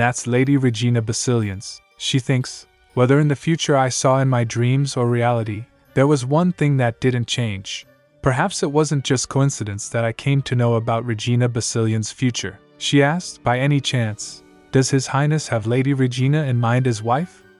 that's Lady Regina Basilians. She thinks, whether in the future I saw in my dreams or reality, there was one thing that didn't change. Perhaps it wasn't just coincidence that I came to know about Regina Basilian's future. She asked, by any chance, does His Highness have Lady Regina in mind as wife?